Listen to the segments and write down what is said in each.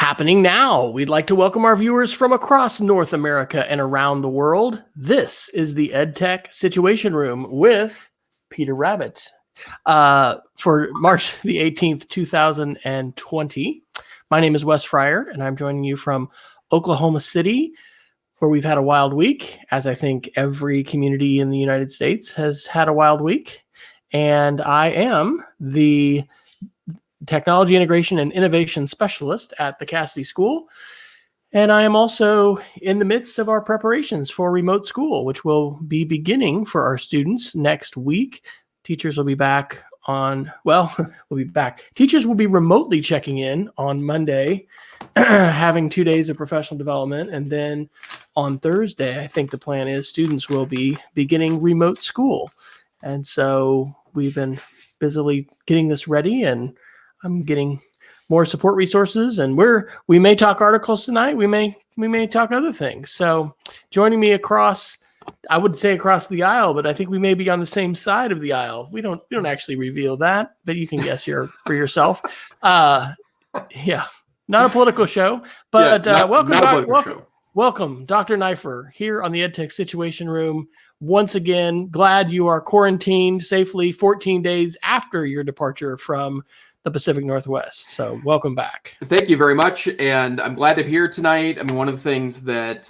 happening now. We'd like to welcome our viewers from across North America and around the world. This is the EdTech Situation Room with Peter Rabbit for March the 18th, 2020. My name is Wes Fryer, and I'm joining you from Oklahoma City, where we've had a wild week, as I think every community in the United States has had a wild week. And I am the Technology Integration and Innovation Specialist at the Cassidy School. And I am also in the midst of our preparations for remote school, which will be beginning for our students next week. Teachers will be back Teachers will be remotely checking in on Monday, having 2 days of professional development. And then on Thursday, I think the plan is students will be beginning remote school. And so we've been busily getting this ready, and I'm getting more support resources, and we may talk articles tonight. We may talk other things. So joining me across, I would say across the aisle, but I think we may be on the same side of the aisle. We don't actually reveal that, but you can guess for yourself. Yeah, not a political show, but welcome, Dr. Neiffer, here on the EdTech Situation Room. Once again, glad you are quarantined safely 14 days after your departure from the Pacific Northwest. So welcome back. Thank you very much. And I'm glad to be here tonight. I mean, one of the things that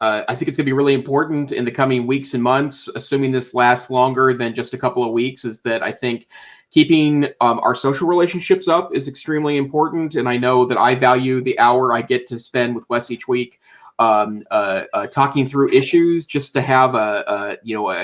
I think it's going to be really important in the coming weeks and months, assuming this lasts longer than just a couple of weeks, is that I think keeping our social relationships up is extremely important. And I know that I value the hour I get to spend with Wes each week talking through issues, just to have a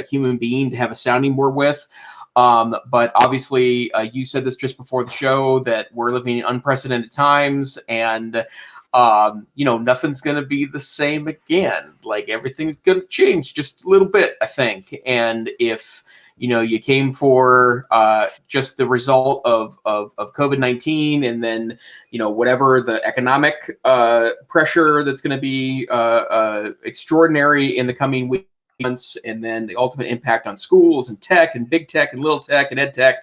human being to have a sounding board with. But obviously, you said this just before the show, that we're living in unprecedented times, and nothing's going to be the same again. Like, everything's going to change just a little bit, I think. And if you came for just the result of COVID-19, and then whatever the economic pressure that's going to be extraordinary in the coming weeks, and then the ultimate impact on schools and tech and big tech and little tech and ed tech,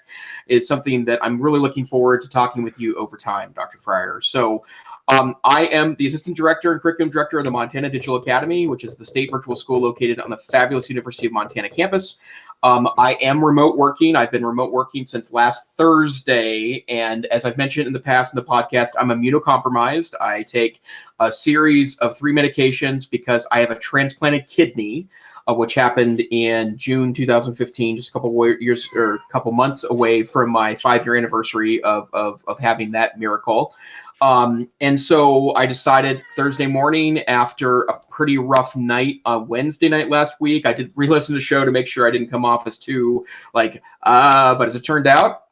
is something that I'm really looking forward to talking with you over time, Dr. Fryer. So I am the Assistant Director and Curriculum Director of the Montana Digital Academy, which is the state virtual school located on the fabulous University of Montana campus. I am remote working. I've been remote working since last Thursday. And as I've mentioned in the past in the podcast, I'm immunocompromised. I take a series of 3 medications because I have a transplanted kidney, which happened in June 2015, just a couple months away from my 5-year anniversary of having that miracle. And so I decided Thursday morning, after a pretty rough night on Wednesday night last week, I did re-listen to the show to make sure I didn't come off as too but as it turned out,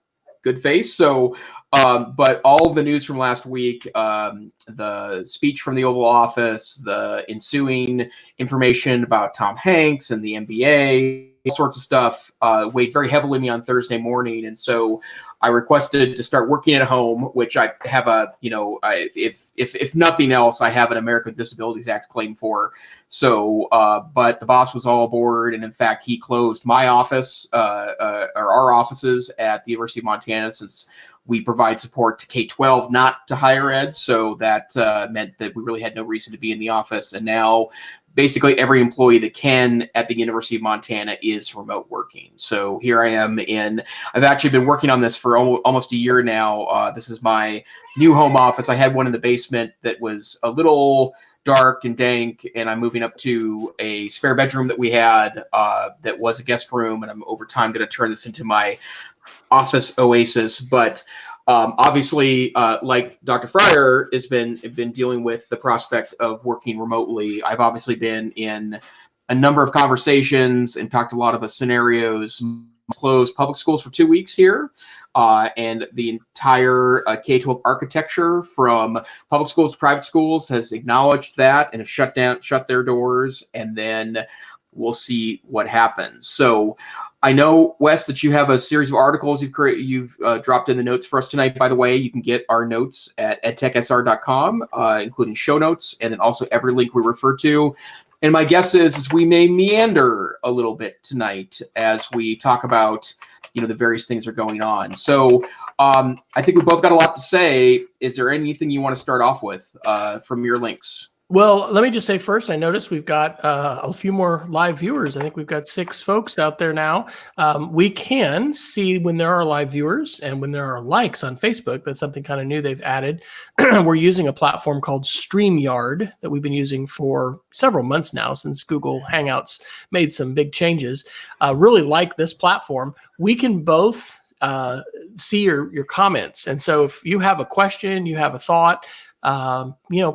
good face. So, but all of the news from last week, the speech from the Oval Office, the ensuing information about Tom Hanks and the NBA, all sorts of stuff, weighed very heavily on me on Thursday morning. And so I requested to start working at home, which I have if nothing else, I have an American with Disabilities Act claim for. So, but the boss was all aboard, and in fact, he closed my office, or our offices at the University of Montana, since we provide support to K-12, not to higher ed. So that meant that we really had no reason to be in the office. And now basically every employee that can at the University of Montana is remote working. So here I am I've actually been working on this for almost a year now. This is my new home office. I had one in the basement that was a little dark and dank, and I'm moving up to a spare bedroom that we had that was a guest room, and I'm over time going to turn this into my office oasis. But obviously, like Dr. Fryer has been dealing with the prospect of working remotely, I've obviously been in a number of conversations and talked a lot of scenarios. Closed public schools for 2 weeks here, and the entire K-12 architecture from public schools to private schools has acknowledged that and have shut their doors, and then we'll see what happens. So I know, Wes, that you have a series of articles you've dropped in the notes for us tonight. By the way, you can get our notes at edtechsr.com, including show notes, and then also every link we refer to. And my guess is we may meander a little bit tonight as we talk about the various things that are going on. So I think we both got a lot to say. Is there anything you want to start off with from your links? Well, let me just say first, I noticed we've got a few more live viewers. I think we've got 6 folks out there now. We can see when there are live viewers and when there are likes on Facebook. That's something kind of new they've added. We're using a platform called StreamYard that we've been using for several months now since Google Hangouts made some big changes. Really like this platform. We can both see your comments. And so if you have a question, you have a thought,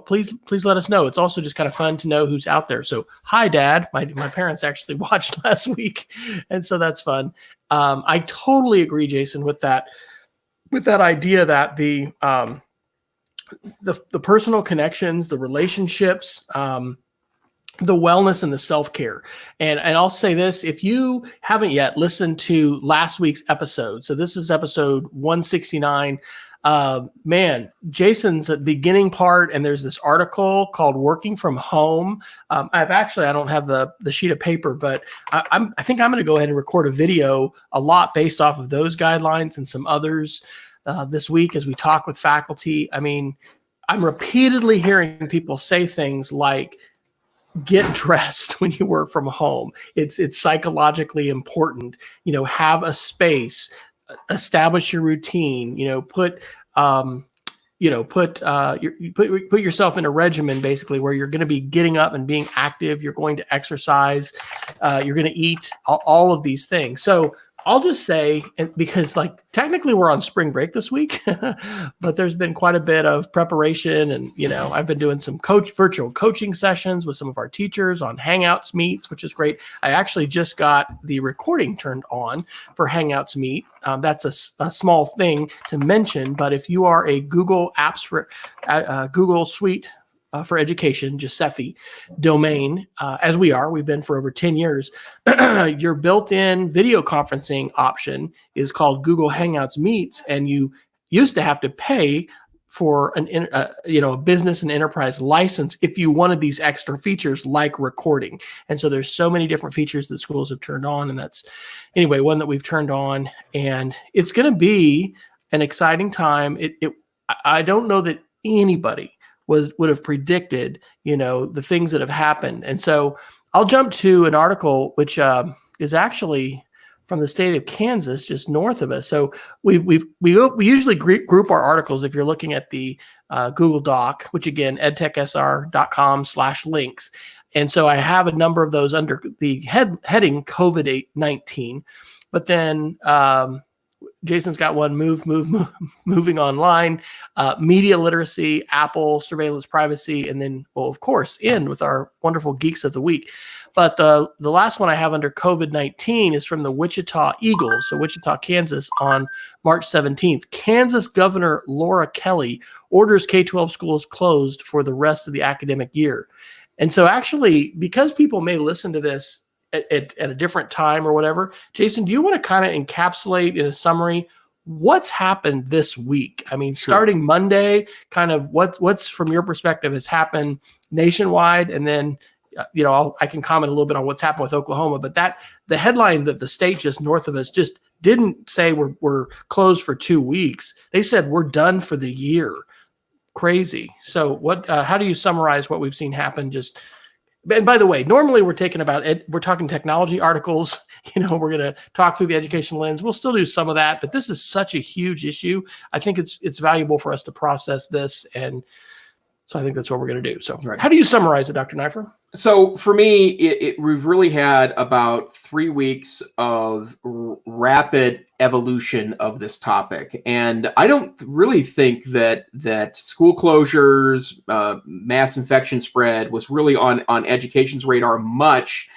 please let us know. It's also just kind of fun to know who's out there. So hi, Dad. My parents actually watched last week, and so that's fun. I totally agree, Jason, with that idea that the personal connections, the relationships, the wellness and the self-care. And I'll say this, if you haven't yet listened to last week's episode, so this is episode 169, Jason's at the beginning part, and there's this article called Working from Home. I don't have the sheet of paper, but I think I'm going to go ahead and record a video a lot based off of those guidelines and some others this week as we talk with faculty. I mean, I'm repeatedly hearing people say things like, get dressed when you work from home. It's psychologically important. Have a space, establish your routine. Put yourself in a regimen basically where you're going to be getting up and being active. You're going to exercise. You're going to eat. All of these things. So I'll just say, because technically we're on spring break this week, but there's been quite a bit of preparation, and I've been doing some virtual coaching sessions with some of our teachers on Hangouts Meets, which is great. I actually just got the recording turned on for Hangouts Meet. That's a small thing to mention, but if you are a Google Apps for Google Suite for Education, just CEFI domain, as we've been for over 10 years, your built-in video conferencing option is called Google Hangouts Meets, and you used to have to pay for a business and enterprise license if you wanted these extra features like recording. And so there's so many different features that schools have turned on, and that's one that we've turned on, and it's going to be an exciting time. I don't know that anybody would have predicted, the things that have happened. And so I'll jump to an article which is actually from the state of Kansas, just north of us. So we usually group our articles if you're looking at the Google Doc, which again, edtechsr.com/links. And so I have a number of those under the heading COVID-19, but then Jason's got one, moving online, media literacy, Apple, surveillance, privacy, and then, well, of course, end with our wonderful Geeks of the Week. But the last one I have under COVID-19 is from the Wichita Eagle, so Wichita, Kansas, on March 17th. Kansas Governor Laura Kelly orders K-12 schools closed for the rest of the academic year. And so actually, because people may listen to this at a different time or whatever, Jason, do you want to kind of encapsulate in a summary what's happened this week? I mean, Sure. Starting Monday, kind of what's from your perspective has happened nationwide, and then I can comment a little bit on what's happened with Oklahoma. But the headline that the state just north of us just didn't say we're closed for 2 weeks. They said we're done for the year. Crazy. So how do you summarize what we've seen happen? And by the way, normally we're talking technology articles. We're going to talk through the education lens. We'll still do some of that, but this is such a huge issue. I think it's valuable for us to process this, and so I think that's what we're going to do. So, right. How do you summarize it, Dr. Neiffer? So for me, we've really had about 3 weeks of rapid evolution of this topic. And I don't really think that school closures, mass infection spread was really on education's radar much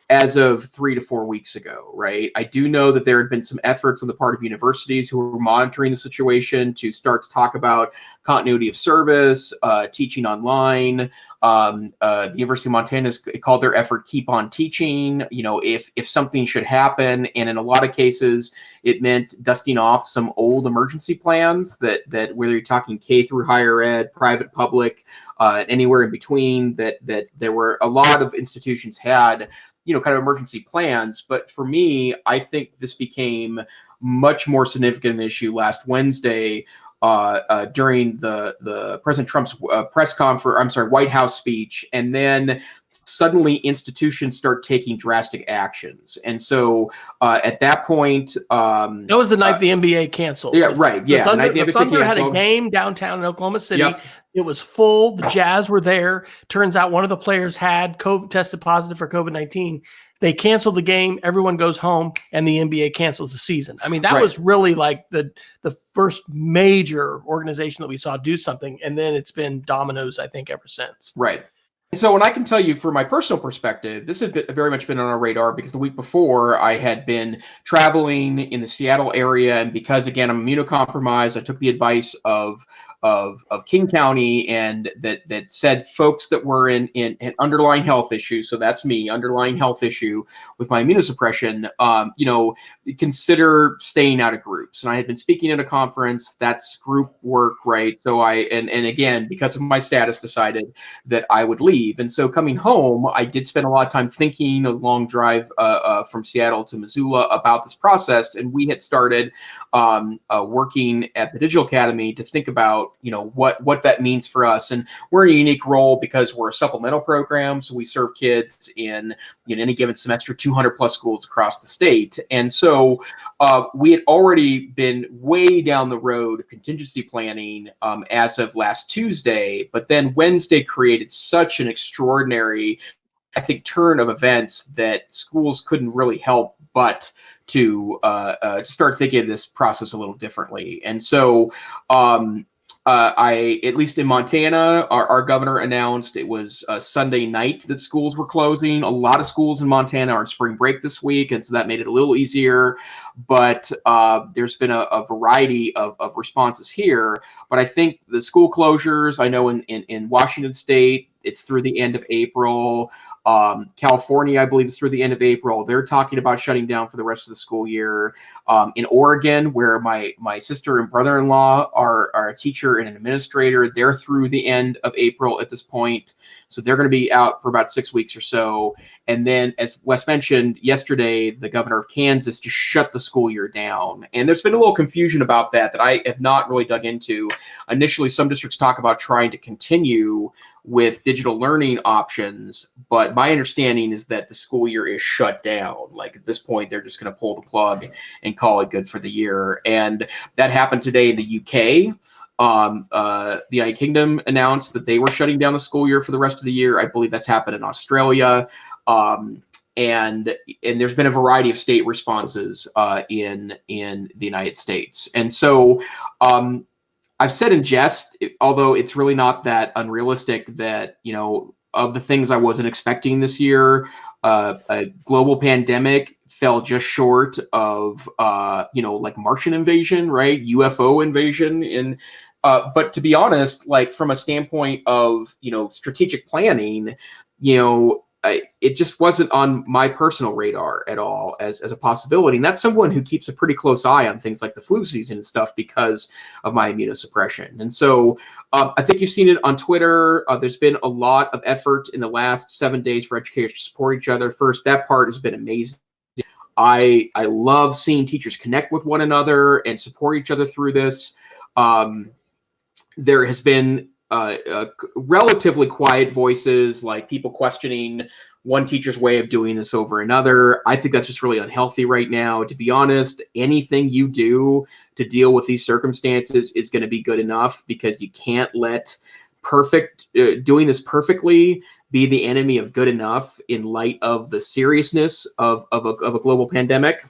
as of 3 to 4 weeks ago, right? I do know that there had been some efforts on the part of universities who were monitoring the situation to start to talk about continuity of service, teaching online. The University of Montana has called their effort "Keep on Teaching." If something should happen, and in a lot of cases, it meant dusting off some old emergency plans that whether you're talking K through higher ed, private, public, anywhere in between, that there were a lot of institutions had kind of emergency plans. But for me, I think this became much more significant an issue last Wednesday during the President Trump's White House speech, and then suddenly institutions start taking drastic actions. And so at that point, that was the night the NBA canceled. Yeah, right. Yeah, the Thunder had a game downtown in Oklahoma City. Yep. It was full. The Jazz were there. Turns out one of the players had tested positive for COVID-19. They canceled the game. Everyone goes home, and the NBA cancels the season. I mean, that was really like the first major organization that we saw do something, and then it's been dominoes, I think, ever since. Right. So, and I can tell you from my personal perspective, this has very much been on our radar because the week before I had been traveling in the Seattle area, and because again I'm immunocompromised, I took the advice of King County, and that said folks that were in an underlying health issue, so that's me, underlying health issue with my immunosuppression, consider staying out of groups. And I had been speaking at a conference, that's group work, right? So and again, because of my status, decided that I would leave. And so coming home, I did spend a lot of time thinking, a long drive from Seattle to Missoula, about this process. And we had started working at the Digital Academy to think about what that means for us. And we're in a unique role because we're a supplemental program, so we serve kids in any given semester 200 plus schools across the state. And so we had already been way down the road of contingency planning as of last Tuesday, but then Wednesday created such an extraordinary, I think, turn of events that schools couldn't really help but to start thinking of this process a little differently. And so at least in Montana, our governor announced it was Sunday night that schools were closing. A lot of schools in Montana are on spring break this week, and so that made it a little easier. But there's been a variety of responses here. But I think the school closures, I know in Washington State, it's through the end of April. California, I believe, is through the end of April. They're talking about shutting down for the rest of the school year. In Oregon, where my sister and brother-in-law are a teacher and an administrator, they're through the end of April at this point. So they're going to be out for about 6 weeks or so. And then, as Wes mentioned yesterday, the governor of Kansas just shut the school year down. And there's been a little confusion about that I have not really dug into. Initially, some districts talk about trying to continue with digital learning options, but my understanding is that the school year is shut down. Like at this point, they're just going to pull the plug and call it good for the year. And that happened today in the UK. The United Kingdom announced that they were shutting down the school year for the rest of the year. I believe that's happened in Australia. And there's been a variety of state responses in the United States. And so I've said in jest, although it's really not that unrealistic, that, of the things I wasn't expecting this year, a global pandemic fell just short of, like Martian invasion, right? UFO invasion. But to be honest, like from a standpoint of, strategic planning, it just wasn't on my personal radar at all as a possibility. And that's someone who keeps a pretty close eye on things like the flu season and stuff because of my immunosuppression. And so I think you've seen it on Twitter. There's been a lot of effort in the last 7 days for educators to support each other. First, that part has been amazing. I love seeing teachers connect with one another and support each other through this. There has been relatively quiet voices, like people questioning one teacher's way of doing this over another. I think that's just really unhealthy right now. To be honest, anything you do to deal with these circumstances is going to be good enough, because you can't let doing this perfectly be the enemy of good enough in light of the seriousness of a global pandemic.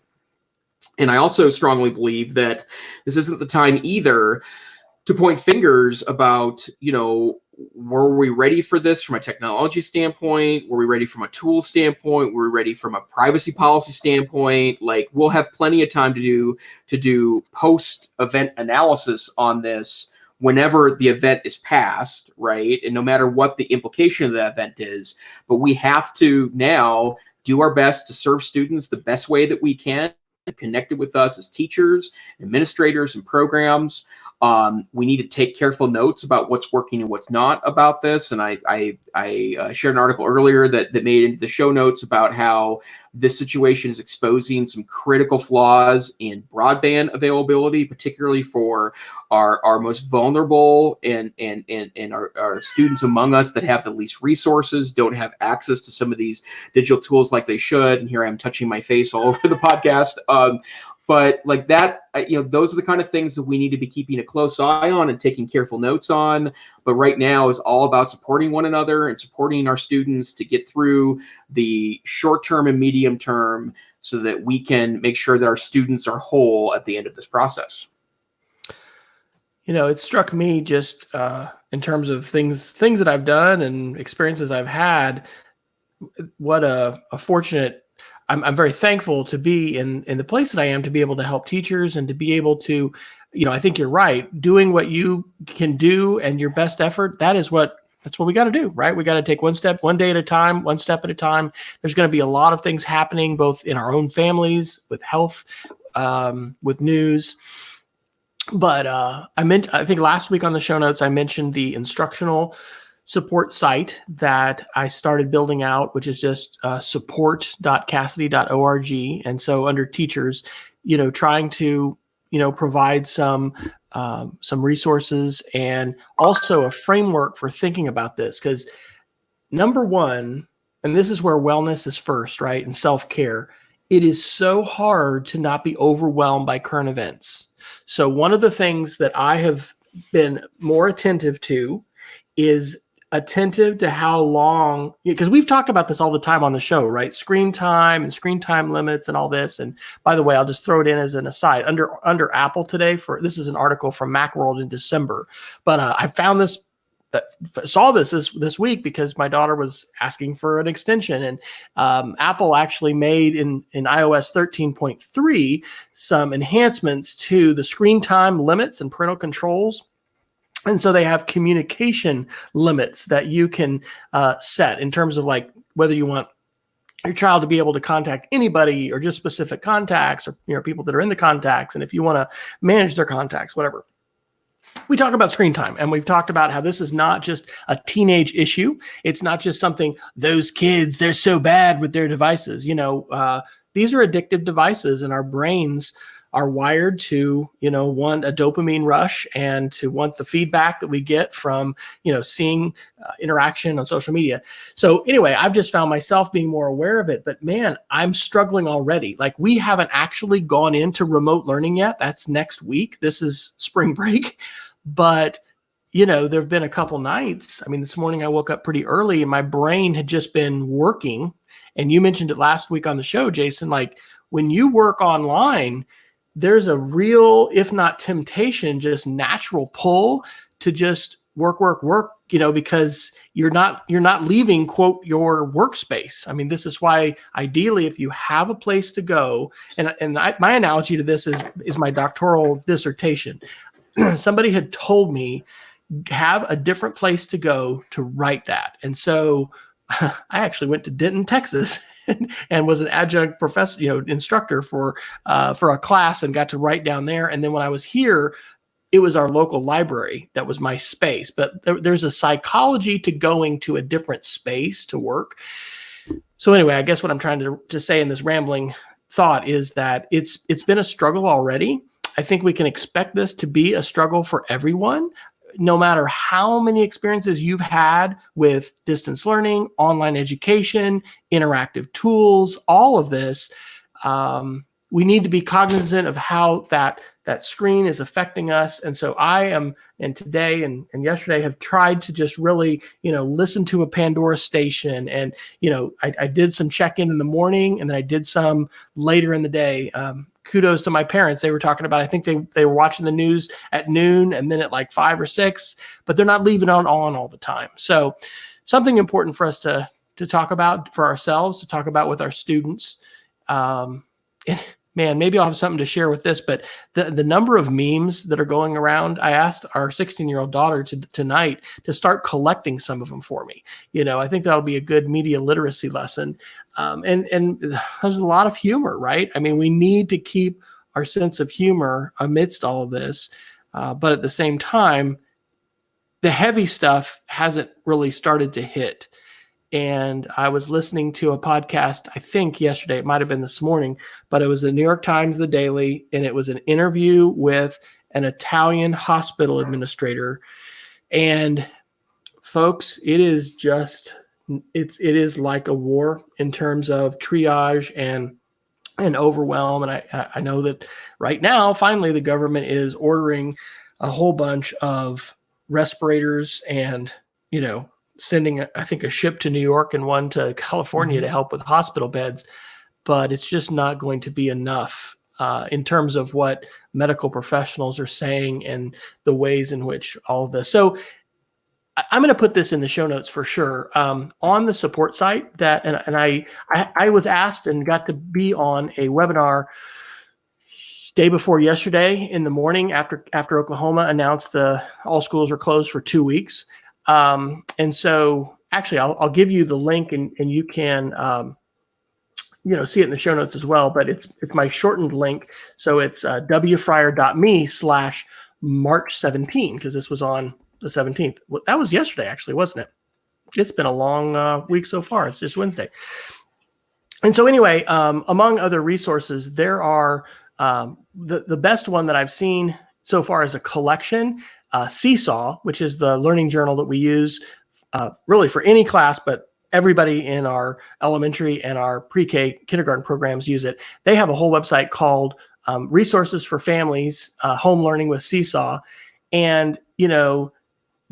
And I also strongly believe that this isn't the time either to point fingers about, were we ready for this from a technology standpoint? Were we ready from a tool standpoint? Were we ready from a privacy policy standpoint? Like, we'll have plenty of time to do post-event analysis on this whenever the event is past, right? And no matter what the implication of that event is, but we have to now do our best to serve students the best way that we can, connected with us as teachers, administrators, and programs. We need to take careful notes about what's working and what's not about this. And I shared an article earlier that made into the show notes about how this situation is exposing some critical flaws in broadband availability, particularly for our most vulnerable and our students among us that have the least resources, don't have access to some of these digital tools like they should. And here I am touching my face all over the podcast. But like that, those are the kind of things that we need to be keeping a close eye on and taking careful notes on. But right now is all about supporting one another and supporting our students to get through the short term and medium term so that we can make sure that our students are whole at the end of this process. It struck me just in terms of things that I've done and experiences I've had, what a fortunate. I'm very thankful to be in the place that I am, to be able to help teachers and to be able to, I think you're right, doing what you can do and your best effort. That's what we got to do, right? We got to take one step, one day at a time, one step at a time. There's going to be a lot of things happening, both in our own families, with health, with news. But I think last week on the show notes, I mentioned the instructional support site that I started building out, which is just support.cassidy.org. And so under teachers, trying to, provide some resources and also a framework for thinking about this. Because number one, and this is where wellness is first, right? And self-care, it is so hard to not be overwhelmed by current events. So one of the things that I have been more attentive to is attentive to how long, because we've talked about this all the time on the show, right? Screen time and screen time limits and all this. And by the way, I'll just throw it in as an aside. Under Apple today, this is an article from Macworld in December, but I found this, saw this week because my daughter was asking for an extension, and Apple actually made in iOS 13.3 some enhancements to the screen time limits and parental controls. And so they have communication limits that you can set in terms of like whether you want your child to be able to contact anybody or just specific contacts, or people that are in the contacts, and if you want to manage their contacts, whatever. We talk about screen time, and we've talked about how this is not just a teenage issue. It's not just something, those kids, they're so bad with their devices. These are addictive devices, and our brains are wired to, want a dopamine rush and to want the feedback that we get from, seeing interaction on social media. So anyway, I've just found myself being more aware of it, but man, I'm struggling already. Like, we haven't actually gone into remote learning yet. That's next week. This is spring break, but there've been a couple nights. I mean, this morning I woke up pretty early and my brain had just been working. And you mentioned it last week on the show, Jason, like when you work online, there's a real, if not temptation, just natural pull to just work, because you're not leaving, quote, your workspace. I mean, this is why ideally, if you have a place to go, and my analogy to this is my doctoral dissertation. Somebody had told me, have a different place to go to write that. And so I actually went to Denton, Texas, and was an adjunct professor, instructor for a class, and got to write down there. And then when I was here, it was our local library that was my space. But there's a psychology to going to a different space to work. So anyway, I guess what I'm trying to say in this rambling thought is that it's been a struggle already. I think we can expect this to be a struggle for everyone, no matter how many experiences you've had with distance learning, online education, interactive tools, all of this. We need to be cognizant of how that screen is affecting us. And so I am, and today and yesterday have tried to just really, listen to a Pandora station. And, I did some check-in in the morning, and then I did some later in the day. Kudos to my parents. They were talking about, I think they were watching the news at noon and then at like 5 or 6, but they're not leaving it on all the time. So something important for us to talk about for ourselves, to talk about with our students. And man, maybe I'll have something to share with this, but the number of memes that are going around, I asked our 16-year-old daughter tonight to start collecting some of them for me. I think that'll be a good media literacy lesson. And there's a lot of humor, right? I mean, we need to keep our sense of humor amidst all of this. But at the same time, the heavy stuff hasn't really started to hit. And I was listening to a podcast, I think yesterday, it might have been this morning, but it was the New York Times, The Daily, and it was an interview with an Italian hospital administrator. And folks, it is like a war in terms of triage and overwhelm. And I know that right now, finally, the government is ordering a whole bunch of respirators and, sending, I think, a ship to New York and one to California to help with hospital beds. But it's just not going to be enough in terms of what medical professionals are saying and the ways in which all of this. So I'm going to put this in the show notes for sure. On the support site and I was asked and got to be on a webinar day before yesterday in the morning after Oklahoma announced all schools are closed for 2 weeks. And so actually I'll give you the link and you can, see it in the show notes as well, but it's my shortened link. So it's wfryer.me/March17, because this was on the 17th. That was yesterday, actually, wasn't it? It's been a long week so far. It's just Wednesday. And so anyway, among other resources, there are the best one that I've seen so far is a collection, Seesaw, which is the learning journal that we use really for any class, but everybody in our elementary and our pre-K kindergarten programs use it. They have a whole website called Resources for Families, Home Learning with Seesaw. And,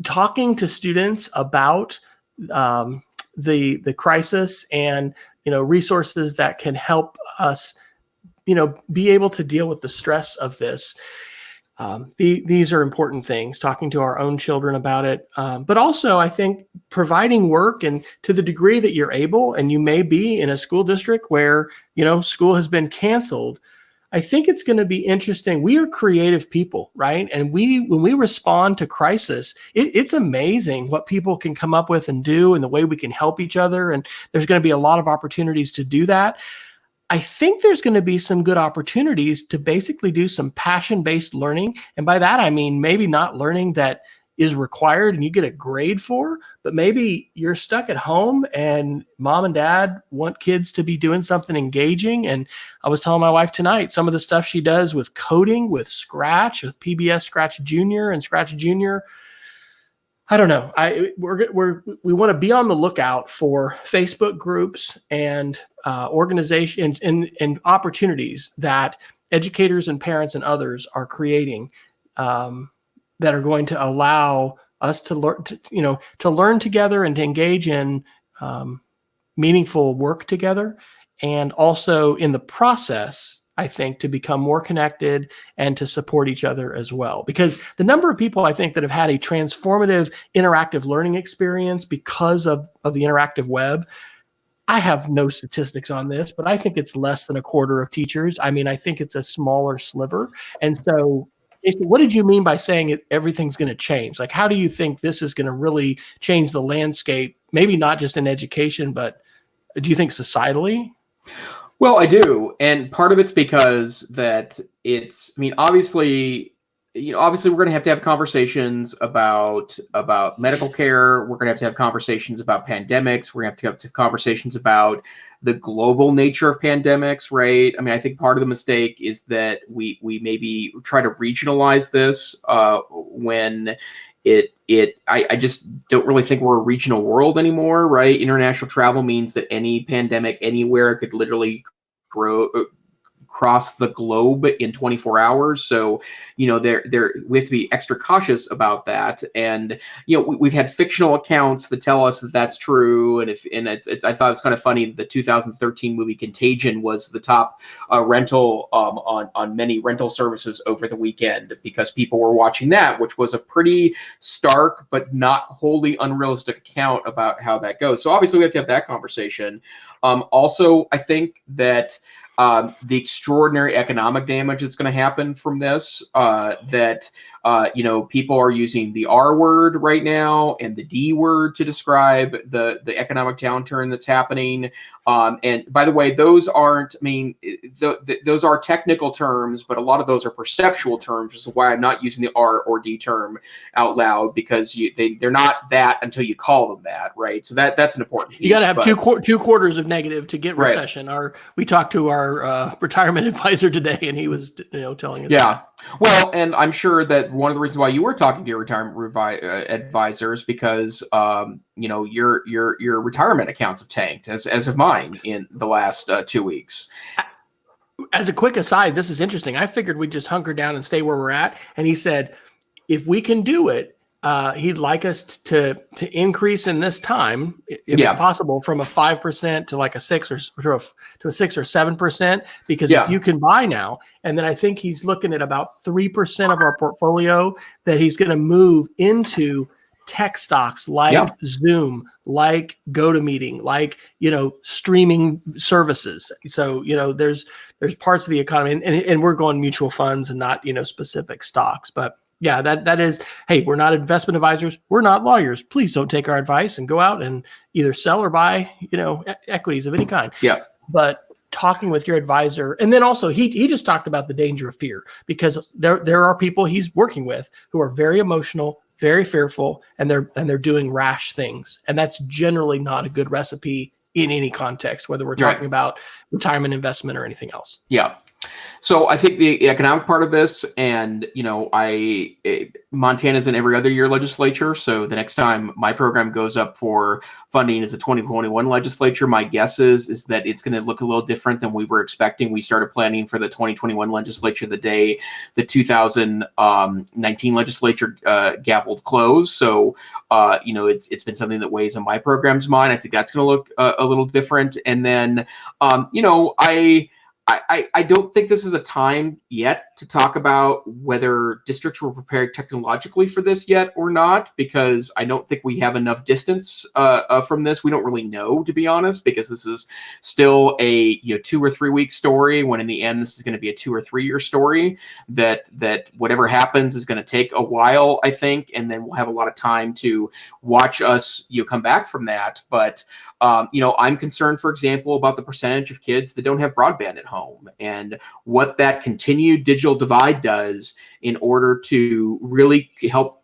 talking to students about the crisis and, resources that can help us, be able to deal with the stress of this. These are important things, talking to our own children about it. But also, I think providing work, and to the degree that you're able, and you may be in a school district where, school has been canceled, I think it's going to be interesting. We are creative people, right? And when we respond to crisis, it's amazing what people can come up with and do, and the way we can help each other. And there's going to be a lot of opportunities to do that. I think there's going to be some good opportunities to basically do some passion-based learning. And by that, I mean, maybe not learning that is required and you get a grade for, but maybe you're stuck at home and mom and dad want kids to be doing something engaging. And I was telling my wife tonight, some of the stuff she does with coding, with Scratch, with PBS Scratch Junior and Scratch Junior. I don't know. We want to be on the lookout for Facebook groups and organizations and opportunities that educators and parents and others are creating that are going to allow us to learn, to learn together and to engage in meaningful work together, and also in the process, I think, to become more connected and to support each other as well. Because the number of people I think that have had a transformative interactive learning experience because of the interactive web, I have no statistics on this, but I think it's less than a quarter of teachers. I mean, I think it's a smaller sliver. And so what did you mean by saying everything's going to change? Like, how do you think this is going to really change the landscape? Maybe not just in education, but do you think societally? Well, I do. And part of it's because that obviously we're going to have conversations about medical care. We're going to have conversations about pandemics. We're going to have conversations about the global nature of pandemics, right? I mean, I think part of the mistake is that we maybe try to regionalize this when I just don't really think we're a regional world anymore, right? International travel means that any pandemic anywhere could literally cross the globe in 24 hours. So, we have to be extra cautious about that. And, we've had fictional accounts that tell us that that's true. And I thought it's kind of funny. The 2013 movie Contagion was the top rental on many rental services over the weekend because people were watching that, which was a pretty stark but not wholly unrealistic account about how that goes. So obviously we have to have that conversation. Also, I think that the extraordinary economic damage that's going to happen from this. People are using the R word right now and the D word to describe the economic downturn that's happening. And by the way, those aren't, I mean, those are technical terms, but a lot of those are perceptual terms, which is why I'm not using the R or D term out loud, because they're not that until you call them that, right? So that's an important piece. You got to have two quarters of negative to get recession. Right. We talked to our retirement advisor today, and he was telling us. Yeah. That. Well, and I'm sure that one of the reasons why you were talking to your retirement advisors, because your retirement accounts have tanked, as have mine in the last 2 weeks. As a quick aside, this is interesting. I figured we'd just hunker down and stay where we're at, and he said, if we can do it, he'd like us to increase in this time, if it's possible, from a 5% to like a 6 or to a 6 or 7%, because if you can buy now, and then I think he's looking at about 3% of our portfolio that he's going to move into tech stocks like Zoom, like GoToMeeting, like streaming services. So there's parts of the economy, and we're going mutual funds and not specific stocks, but. Yeah, that is, hey, we're not investment advisors. We're not lawyers. Please don't take our advice and go out and either sell or buy, equities of any kind. Yeah. But talking with your advisor, and then also he just talked about the danger of fear, because there are people he's working with who are very emotional, very fearful, and they're doing rash things. And that's generally not a good recipe in any context, whether we're talking about retirement investment or anything else. Yeah. So I think the economic part of this, and Montana's in every other year legislature. So the next time my program goes up for funding is the 2021 legislature. My guess is that it's going to look a little different than we were expecting. We started planning for the 2021 legislature the day the 2019 legislature gavelled close. So it's been something that weighs on my program's mind. I think that's going to look a little different. And then I don't think this is a time yet to talk about whether districts were prepared technologically for this yet or not, because I don't think we have enough distance from this. We don't really know, to be honest, because this is still a 2 or 3 week story, when in the end this is going to be a 2 or 3 year story. That whatever happens is going to take a while, I think, and then we'll have a lot of time to watch us come back from that. But I'm concerned, for example, about the percentage of kids that don't have broadband at home, and what that continued digital divide does in order to really help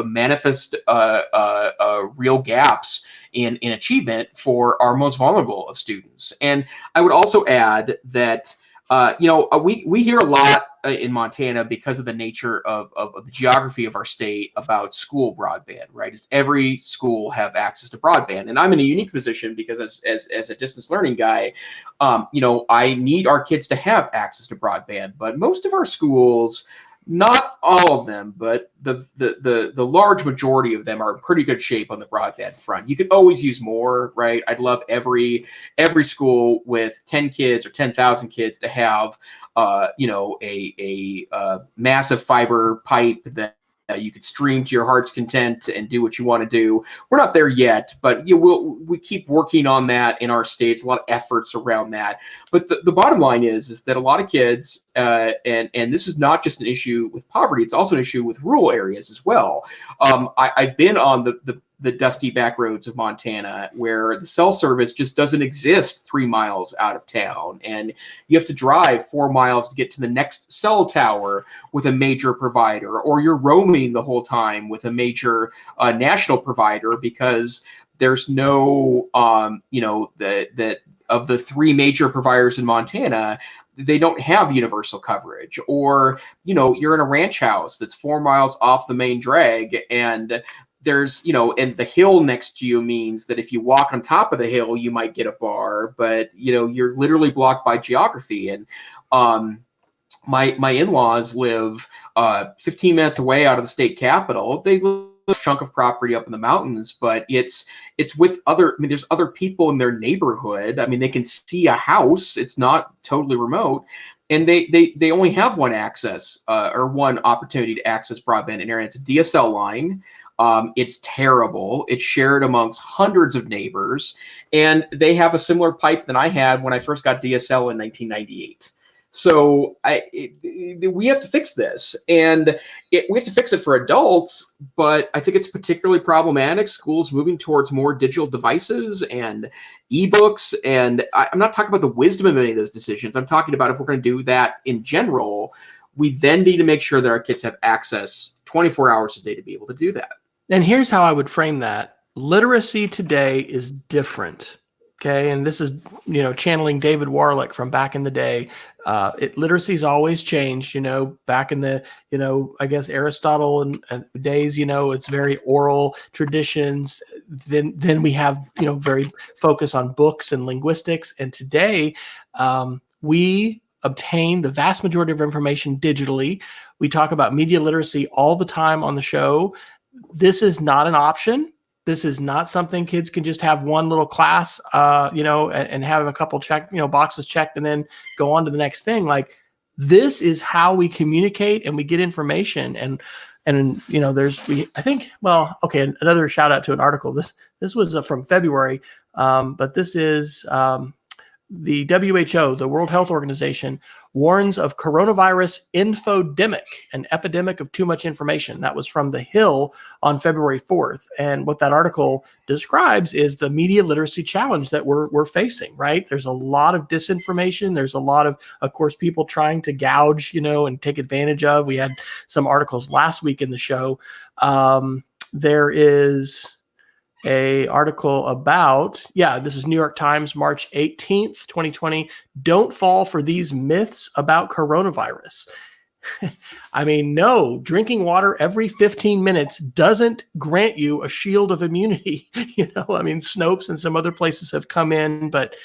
manifest real gaps in achievement for our most vulnerable of students. And I would also add that we hear a lot in Montana, because of the nature of the geography of our state, about school broadband, right? It's every school have access to broadband. And I'm in a unique position because as a distance learning guy, I need our kids to have access to broadband, but most of our schools, not all of them, but the large majority of them are in pretty good shape on the broadband front. You could always use more, right? I'd love every school with 10 kids or 10,000 kids to have a massive fiber pipe that you could stream to your heart's content and do what you want to do. We're not there yet, but we keep working on that in our states. A lot of efforts around that. But the bottom line is that a lot of kids, and this is not just an issue with poverty, it's also an issue with rural areas as well. I've been on the dusty back roads of Montana, where the cell service just doesn't exist 3 miles out of town, and you have to drive 4 miles to get to the next cell tower with a major provider, or you're roaming the whole time with a major national provider, because there's no that of the 3 major providers in Montana, they don't have universal coverage. Or you're in a ranch house that's 4 miles off the main drag, and there's and the hill next to you means that if you walk on top of the hill, you might get a bar, but you're literally blocked by geography. And my in-laws live 15 minutes away out of the state capital. They chunk of property up in the mountains, but it's with other, I mean, there's other people in their neighborhood. I mean, they can see a house. It's not totally remote. And they only have one access or one opportunity to access broadband internet. It's a DSL line. It's terrible. It's shared amongst hundreds of neighbors. And they have a similar pipe than I had when I first got DSL in 1998. So we have to fix this, and we have to fix it for adults, but I think it's particularly problematic. Schools moving towards more digital devices and ebooks, and I'm not talking about the wisdom of any of those decisions. I'm talking about if we're going to do that in general, we then need to make sure that our kids have access 24 hours a day to be able to do that. And here's how I would frame that. Literacy today is different. Okay, and this is, channeling David Warlick from back in the day. Literacy's always changed, back in the, I guess Aristotle and days, it's very oral traditions. Then we have, very focus on books and linguistics. And today we obtain the vast majority of information digitally. We talk about media literacy all the time on the show. This is not an option. This is not something kids can just have one little class, and have a couple boxes checked and then go on to the next thing. Like, this is how we communicate and we get information. And another shout out to an article. This was from February, but this is the WHO, the World Health Organization, warns of coronavirus infodemic, an epidemic of too much information. That was from The Hill on February 4th. And what that article describes is the media literacy challenge that we're facing, right? There's a lot of disinformation. There's a lot of course, people trying to gouge, and take advantage of. We had some articles last week in the show. There is a article about, this is New York Times, March 18th, 2020. Don't fall for these myths about coronavirus. I mean, no, drinking water every 15 minutes doesn't grant you a shield of immunity. Snopes and some other places have come in, but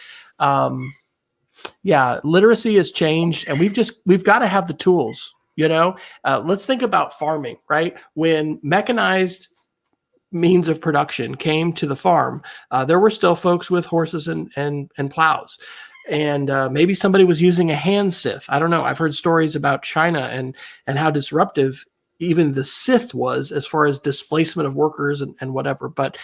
literacy has changed, and we've got to have the tools, let's think about farming, right? When mechanized means of production came to the farm, there were still folks with horses and plows. And maybe somebody was using a hand scythe. I don't know. I've heard stories about China and how disruptive even the scythe was as far as displacement of workers and whatever. But,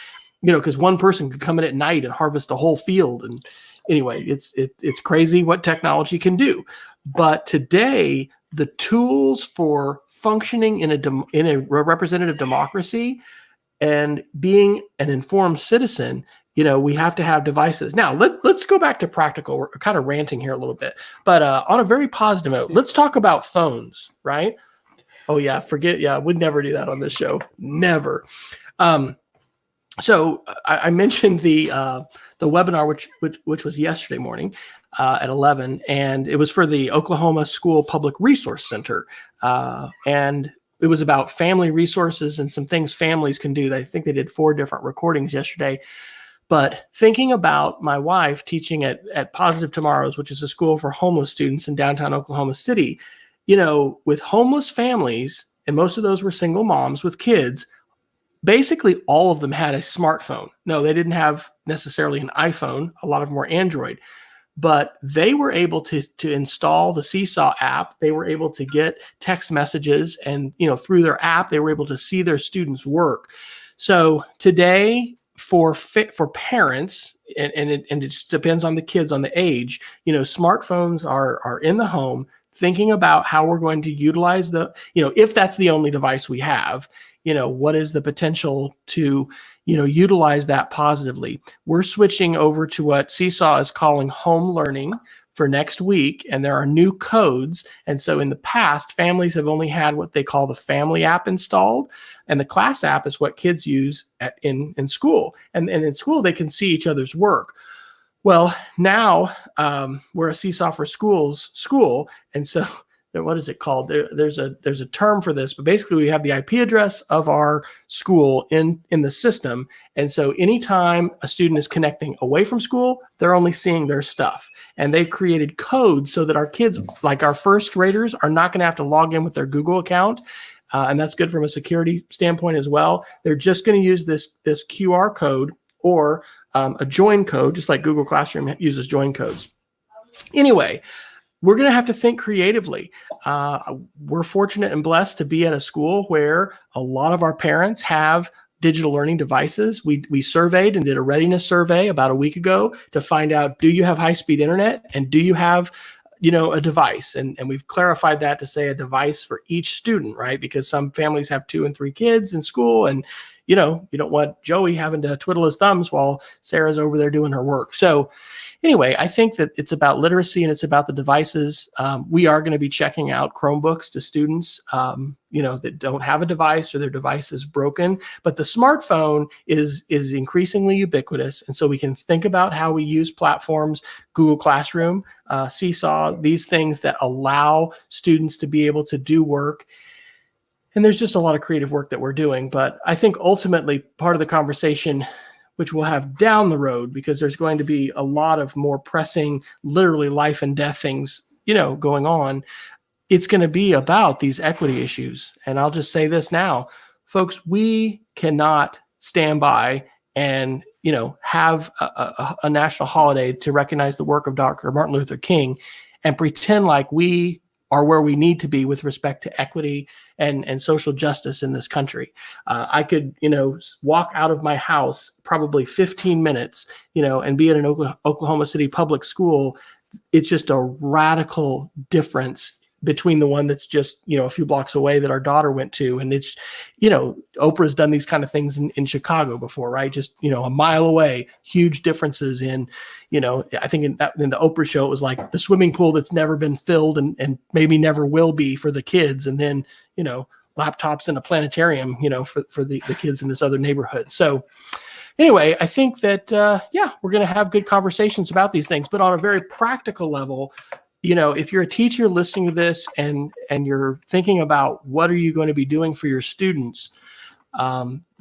because one person could come in at night and harvest a whole field. And anyway, it's crazy what technology can do. But today, the tools for functioning in a representative democracy and being an informed citizen, we have to have devices. Now, let's go back to practical. We're kind of ranting here a little bit, but on a very positive note, let's talk about phones, right? Oh yeah, we'd never do that on this show, never. So I mentioned the webinar, which was yesterday morning at 11, and it was for the Oklahoma School Public Resource Center, and it was about family resources and some things families can do. I think they did 4 different recordings yesterday. But thinking about my wife teaching at Positive Tomorrows, which is a school for homeless students in downtown Oklahoma City, with homeless families, and most of those were single moms with kids, basically all of them had a smartphone. No, they didn't have necessarily an iPhone. A lot of them were Android. But they were able to install the Seesaw app. They were able to get text messages, and through their app, they were able to see their students' work. So today, for parents, and it just depends on the kids, on the age, smartphones are in the home. Thinking about how we're going to utilize if that's the only device we have, what is the potential to utilize that positively. We're switching over to what Seesaw is calling home learning for next week, and there are new codes. And so in the past, families have only had what they call the family app installed, and the class app is what kids use in school. And in school, they can see each other's work. Well, now we're a Seesaw for Schools school, and so what is it called? There's a term for this, but basically we have the IP address of our school in the system. And so anytime a student is connecting away from school, they're only seeing their stuff. And they've created codes so that our kids, like our first graders, are not going to have to log in with their Google account and that's good from a security standpoint as well. They're just going to use this QR code or a join code, just like Google Classroom uses join codes. Anyway, we're going to have to think creatively. We're fortunate and blessed to be at a school where a lot of our parents have digital learning devices. We surveyed and did a readiness survey about a week ago to find out, do you have high-speed internet and do you have a device? And we've clarified that to say a device for each student, right? Because some families have 2 and 3 kids in school, and you don't want Joey having to twiddle his thumbs while Sarah's over there doing her work. So anyway, I think that it's about literacy and it's about the devices. We are going to be checking out Chromebooks to students, that don't have a device or their device is broken. But the smartphone is increasingly ubiquitous. And so we can think about how we use platforms, Google Classroom, Seesaw, these things that allow students to be able to do work. And there's just a lot of creative work that we're doing. But I think ultimately part of the conversation, which we'll have down the road, because there's going to be a lot of more pressing, literally life and death things, going on. It's going to be about these equity issues. And I'll just say this now, folks, we cannot stand by and, have a national holiday to recognize the work of Dr. Martin Luther King and pretend like we are where we need to be with respect to equity and social justice in this country. I could, walk out of my house probably 15 minutes, and be at an Oklahoma City public school. It's just a radical difference between the one that's just, a few blocks away that our daughter went to. And it's, Oprah's done these kind of things in Chicago before, right? Just, a mile away, huge differences in, I think in the Oprah show, it was like the swimming pool that's never been filled and maybe never will be for the kids. And then, laptops in a planetarium, for the kids in this other neighborhood. So anyway, I think that, we're going to have good conversations about these things, but on a very practical level, if you're a teacher listening to this and you're thinking about what are you going to be doing for your students,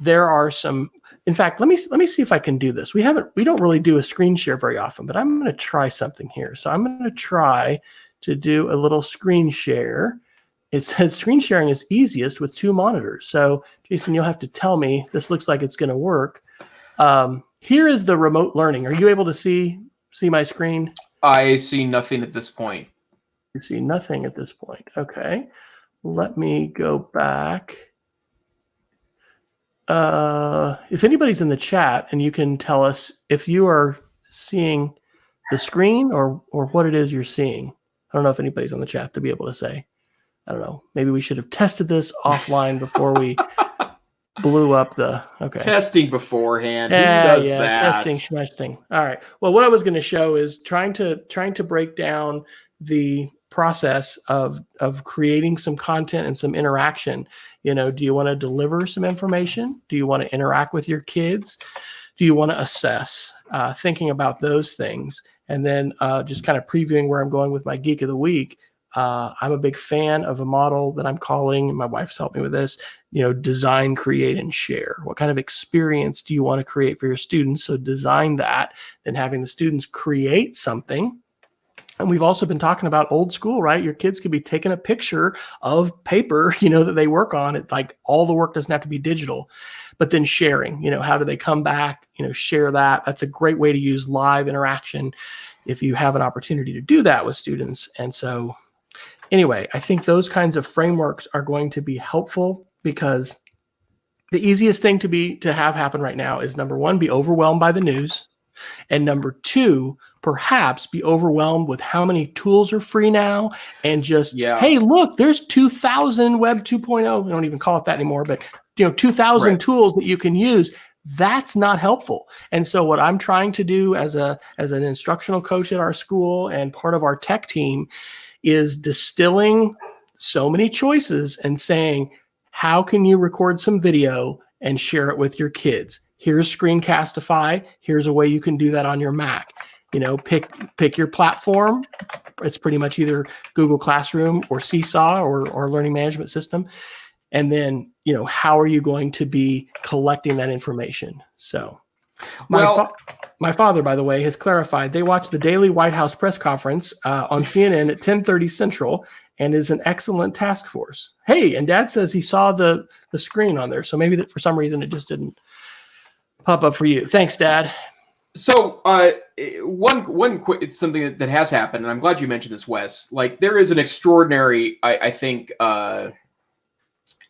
there are some. In fact, let me see if I can do this. We don't really do a screen share very often, but I'm going to try something here. So I'm going to try to do a little screen share. It says screen sharing is easiest with 2 monitors. So Jason, you'll have to tell me if this looks like it's going to work. Here is the remote learning. Are you able to see my screen? I see nothing at this point. You see nothing at this point. Okay. Let me go back. If anybody's in the chat and you can tell us if you are seeing the screen or what it is you're seeing. I don't know if anybody's on the chat to be able to say. I don't know. Maybe we should have tested this offline before we blew up the. Okay. Testing beforehand. Who does that? Testing, schmesting. All right. Well, what I was going to show is trying to break down the process of creating some content and some interaction. Do you want to deliver some information? Do you want to interact with your kids? Do you want to assess? Thinking about those things, and then just kind of previewing where I'm going with my Geek of the Week. I'm a big fan of a model that I'm calling, my wife's helped me with this, design, create, and share. What kind of experience do you want to create for your students? So design that, then having the students create something. And we've also been talking about old school, right? Your kids could be taking a picture of paper, that they work on. It like all the work doesn't have to be digital, but then sharing, how do they come back, share that. That's a great way to use live interaction if you have an opportunity to do that with students. And so anyway, I think those kinds of frameworks are going to be helpful because the easiest thing to have happen right now is, number one, be overwhelmed by the news. And number two, perhaps be overwhelmed with how many tools are free now and just, hey, look, there's 2,000 Web 2.0. We don't even call it that anymore, but 2,000 tools that you can use. That's not helpful. And so what I'm trying to do as an instructional coach at our school and part of our tech team is distilling so many choices and saying, how can you record some video and share it with your kids? Here's Screencastify. Here's a way you can do that on your Mac. Pick your platform. It's pretty much either Google Classroom or Seesaw or learning management system. And then, how are you going to be collecting that information? So my father, by the way, has clarified they watch the daily White House press conference on CNN at 10:30 Central. and is an excellent task force. Hey, and Dad says he saw the screen on there. So maybe that for some reason it just didn't pop up for you. Thanks, Dad. So one quick, it's something that has happened, and I'm glad you mentioned this, Wes. Like, there is an extraordinary, I think,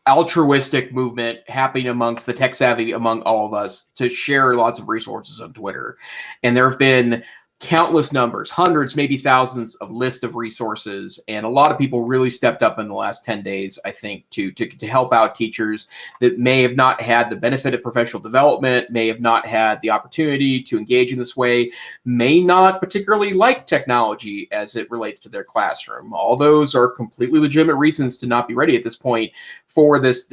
altruistic movement happening amongst the tech savvy, among all of us, to share lots of resources on Twitter. And there have been countless numbers, hundreds, maybe thousands of list of resources. And a lot of people really stepped up in the last 10 days, I think, to help out teachers that may have not had the benefit of professional development, may have not had the opportunity to engage in this way, may not particularly like technology as it relates to their classroom. All those are completely legitimate reasons to not be ready at this point for this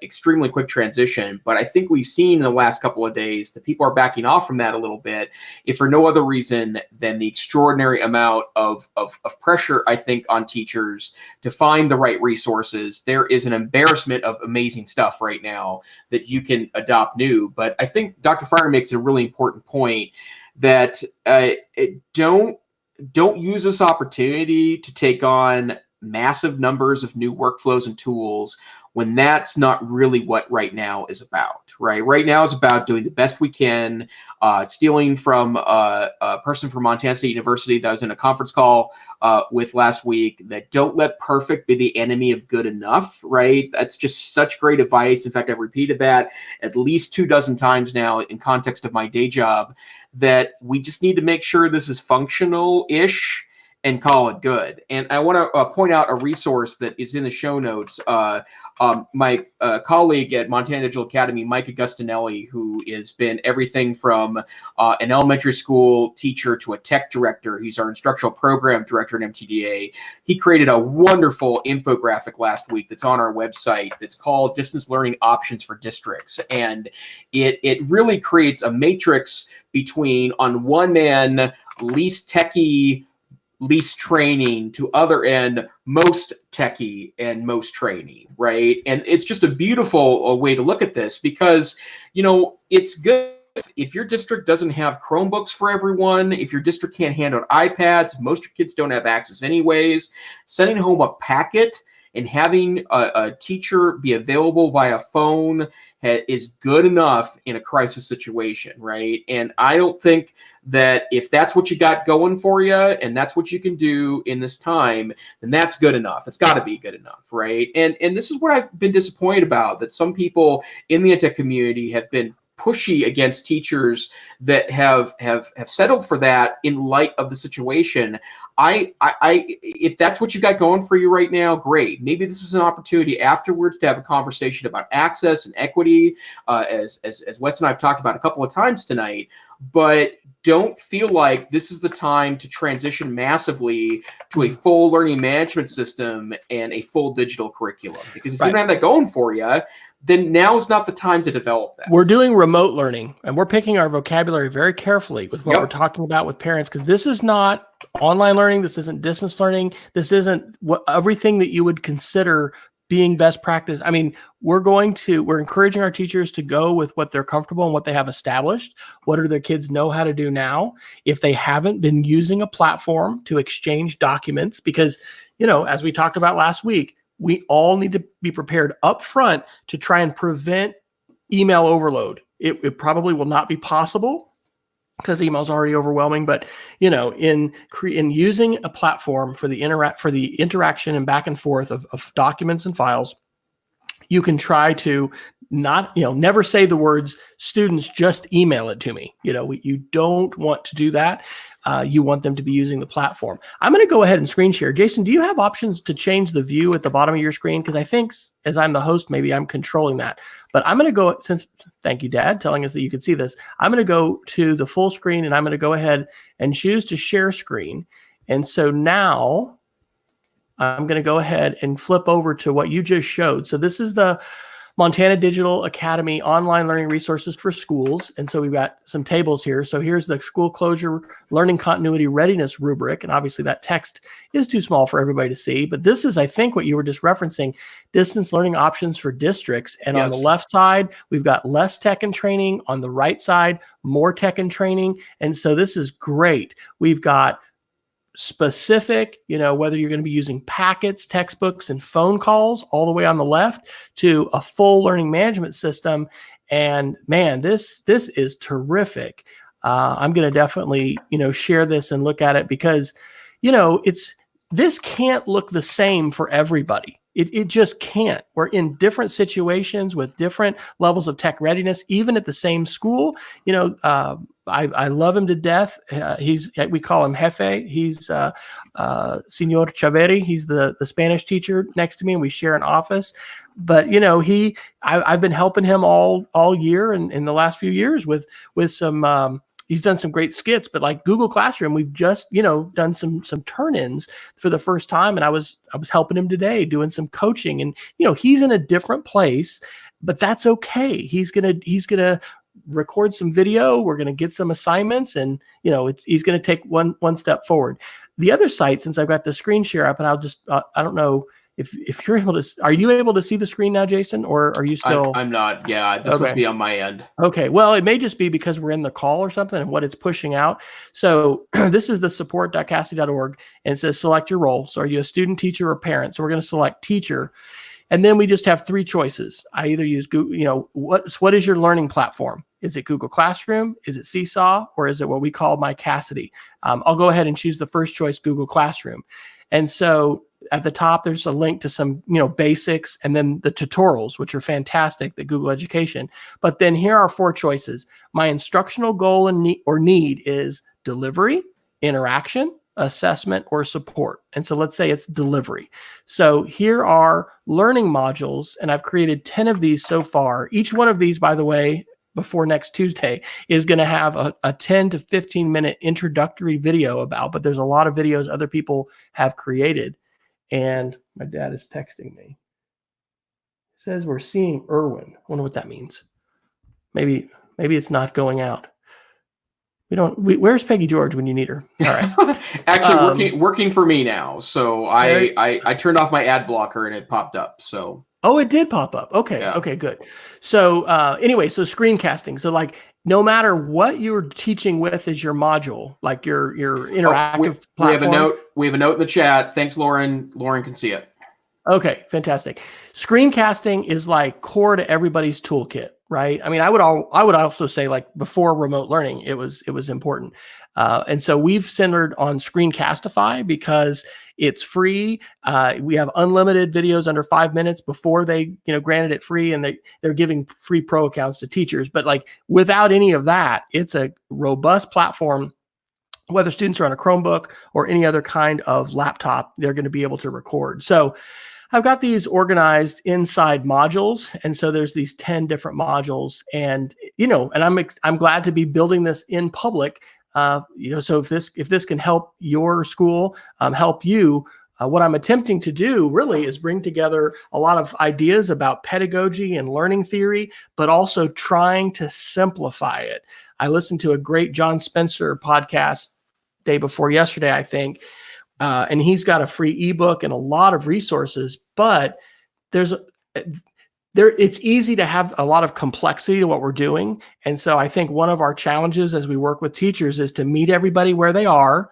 extremely quick transition. But I think we've seen in the last couple of days that people are backing off from that a little bit, if for no other reason than the extraordinary amount of pressure, I think, on teachers to find the right resources. There is an embarrassment of amazing stuff right now that you can adopt new. But I think Dr. Fryer makes a really important point that don't use this opportunity to take on massive numbers of new workflows and tools when that's not really what right now is about, right? Right now is about doing the best we can, stealing from a person from Montana State University that I was in a conference call with last week, that don't let perfect be the enemy of good enough, right? That's just such great advice. In fact, I've repeated that at least 24 times now in context of my day job, that we just need to make sure this is functional-ish and call it good. And I want to point out a resource that is in the show notes. My colleague at Montana Digital Academy, Mike Augustinelli, who has been everything from an elementary school teacher to a tech director. He's our instructional program director at MTDA. He created a wonderful infographic last week that's on our website that's called Distance Learning Options for Districts. And it really creates a matrix between, on one end, least techie, least training, to other end, most techie and most training, right? And it's just a beautiful way to look at this, because, you know, it's good if your district doesn't have Chromebooks for everyone, if your district can't hand out iPads, most of your kids don't have access anyways, sending home a packet and having a teacher be available via phone is good enough in a crisis situation, right? And I don't think that if that's what you got going for you and that's what you can do in this time, then that's good enough. It's got to be good enough, right? And this is what I've been disappointed about, that some people in the EdTech community have been pushy against teachers that have settled for that in light of the situation. I if that's what you got going for you right now, great. Maybe this is an opportunity afterwards to have a conversation about access and equity, as Wes and I have talked about a couple of times tonight. But don't feel like this is the time to transition massively to a full learning management system and a full digital curriculum. Because if you don't have that going for you, then now is not the time to develop that. We're doing remote learning, and we're picking our vocabulary very carefully with what we're talking about with parents, because this is not online learning. This isn't distance learning. This isn't everything that you would consider being best practice. I mean, we're encouraging our teachers to go with what they're comfortable and what they have established. What do their kids know how to do now? If they haven't been using a platform to exchange documents, because, you know, as we talked about last week, we all need to be prepared up front to try and prevent email overload. It probably will not be possible because email is already overwhelming, but, you know, in using a platform for the interaction and back and forth of documents and files, you can try to never say the words, students just email it to me. You know, you don't want to do that. You want them to be using the platform. I'm going to go ahead and screen share. Jason, do you have options to change the view at the bottom of your screen? Because I think, as I'm the host, maybe I'm controlling that. But I'm going to go, thank you, Dad, telling us that you can see this. I'm going to go to the full screen, and I'm going to go ahead and choose to share screen. And so now I'm going to go ahead and flip over to what you just showed. So this is the Montana Digital Academy online learning resources for schools. And so we've got some tables here. So here's the school closure learning continuity readiness rubric. And obviously that text is too small for everybody to see. But this is, I think, what you were just referencing, distance learning options for districts. And on the left side, we've got less tech and training. On the right side, more tech and training. And so this is great. We've got specific, whether you're going to be using packets, textbooks, and phone calls all the way on the left to a full learning management system. And man, this is terrific. I'm going to definitely, share this and look at it because, this can't look the same for everybody. It just can't. We're in different situations with different levels of tech readiness, even at the same school. I love him to death. We call him Jefe. He's Senor Chaveri. He's the Spanish teacher next to me, and we share an office. But I've been helping him all year and in the last few years with some. He's done some great skits, but like Google Classroom, we've just, done some turn-ins for the first time. And I was helping him today doing some coaching, and, he's in a different place, but that's okay. He's going to record some video. We're going to get some assignments, and, he's going to take one step forward. The other site, since I've got the screen share up, and I'll just, I don't know if you're able to, are you able to see the screen now, Jason, or are you still? I'm not. Yeah, this must be on my end. Okay. Well, it may just be because we're in the call or something and what it's pushing out. So this is the support.cassie.org, and it says select your role. So are you a student, teacher, or parent? So we're going to select teacher. And then we just have three choices. I either use Google, what is your learning platform? Is it Google Classroom? Is it Seesaw? Or is it what we call My Cassidy? I'll go ahead and choose the first choice, Google Classroom. And so at the top, there's a link to some, basics, and then the tutorials, which are fantastic, the Google Education. But then here are four choices. My instructional goal or need is delivery, interaction, assessment, or support. And so let's say it's delivery. So here are learning modules, and I've created 10 of these so far. Each one of these, by the way, before next Tuesday, is going to have a 10 to 15 minute introductory video about, but there's a lot of videos other people have created. And my dad is texting me. It says we're seeing Irwin. I wonder what that means. Maybe it's not going out. Where's Peggy George when you need her? All right. Actually, working for me now. So I turned off my ad blocker and it popped up. So. Oh, it did pop up. Okay. Yeah. Okay, good. So anyway, so screencasting. So like no matter what you're teaching with is your module, like your interactive platform. We have a note in the chat. Thanks, Lauren. Lauren can see it. Okay, fantastic. Screencasting is like core to everybody's toolkit, right? I mean, I would also say like before remote learning, it was important. And so we've centered on Screencastify because it's free. We have unlimited videos under 5 minutes. Before they, granted it free, and they're giving free pro accounts to teachers. But like without any of that, it's a robust platform. Whether students are on a Chromebook or any other kind of laptop, they're going to be able to record. So I've got these organized inside modules. And so there's these 10 different modules, and, and I'm glad to be building this in public. So if this can help your school, help you, what I'm attempting to do really is bring together a lot of ideas about pedagogy and learning theory, but also trying to simplify it. I listened to a great John Spencer podcast day before yesterday, I think, and he's got a free ebook and a lot of resources, but it's easy to have a lot of complexity to what we're doing. And so I think one of our challenges as we work with teachers is to meet everybody where they are,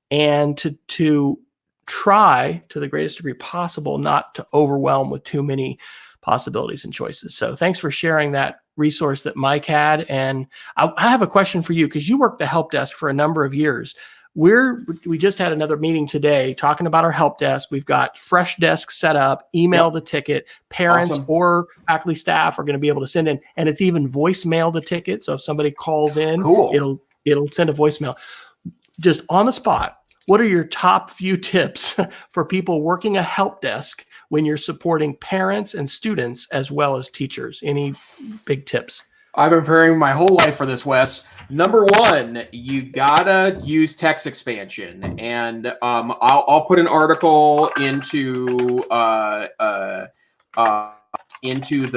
and to try to the greatest degree possible not to overwhelm with too many possibilities and choices. So thanks for sharing that resource that Mike had. And I have a question for you, because you worked the help desk for a number of years. We just had another meeting today talking about our help desk. We've got fresh desk set up, email the ticket. Parents or faculty staff are going to be able to send in, and it's even voicemail the ticket. So if somebody calls in, it'll send a voicemail. Just on the spot, what are your top few tips for people working a help desk when you're supporting parents and students as well as teachers? Any big tips? I've been preparing my whole life for this, Wes. Number one, you gotta use text expansion, and I'll put an article into the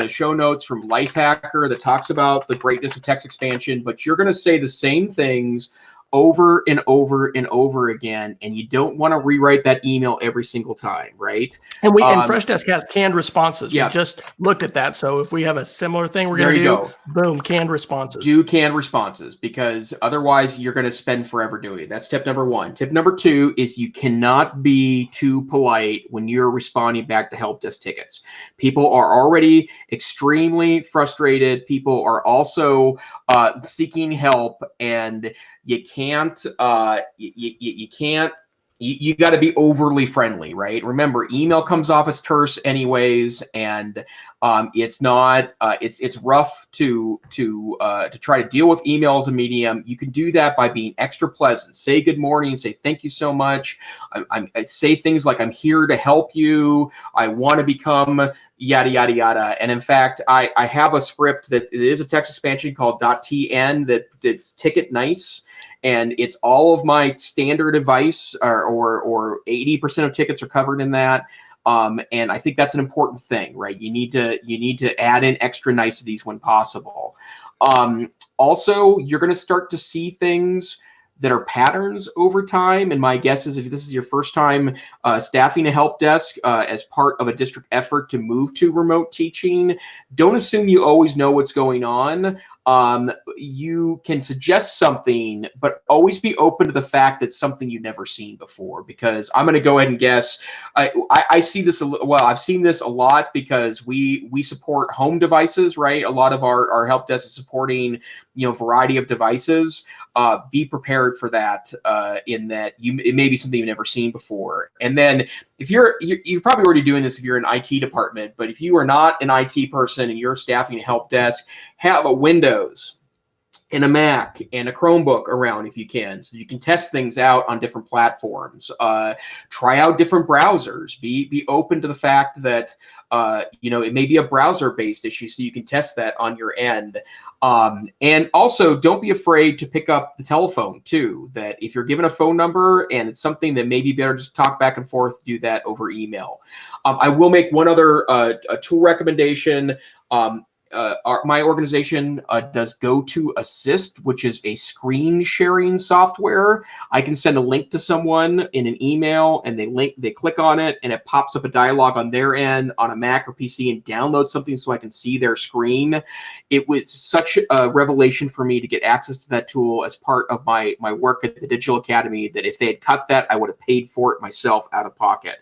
show notes from Lifehacker that talks about the greatness of text expansion. But you're gonna say the same things over and over and over again, and you don't want to rewrite that email every single time, right? And Freshdesk has canned responses. Yeah. We just looked at that. So if we have a similar thing we're going to do, boom, canned responses. Do canned responses, because otherwise you're going to spend forever doing it. That's tip number one. Tip number two is you cannot be too polite when you're responding back to help desk tickets. People are already extremely frustrated. People are also seeking help, and you can't you got to be overly friendly, right? Remember, email comes off as terse anyways, and it's not it's rough to try to deal with email as a medium. You can do that by being extra pleasant. Say good morning, say thank you so much. I say things like, I'm here to help you, I want to become yada yada yada. And in fact, I have a script that it is a text expansion called .tn that's ticket nice. And it's all of my standard advice, or 80% of tickets are covered in that. And I think that's an important thing, right? You need to add in extra niceties when possible. Also, you're going to start to see things that are patterns over time. And my guess is, if this is your first time staffing a help desk as part of a district effort to move to remote teaching, don't assume you always know what's going on. You can suggest something, but always be open to the fact that something you've never seen before, because I'm going to go ahead and guess. I see this, I've seen this a lot because we support home devices, right? A lot of our help desk is supporting, variety of devices. Be prepared for that, in that it may be something you've never seen before. And then if you're probably already doing this if you're in an IT department, but if you are not an IT person and you're staffing a help desk, have a Windows and a Mac and a Chromebook around if you can, so you can test things out on different platforms. Try out different browsers. Be open to the fact that it may be a browser-based issue, so you can test that on your end. And also, don't be afraid to pick up the telephone too. That if you're given a phone number and it's something that may be better just talk back and forth, do that over email. I will make one other a tool recommendation. My organization does GoToAssist, which is a screen sharing software. I can send a link to someone in an email, and they click on it, and it pops up a dialogue on their end on a Mac or PC and download something so I can see their screen. It was such a revelation for me to get access to that tool as part of my work at the Digital Academy, that if they had cut that, I would have paid for it myself out of pocket.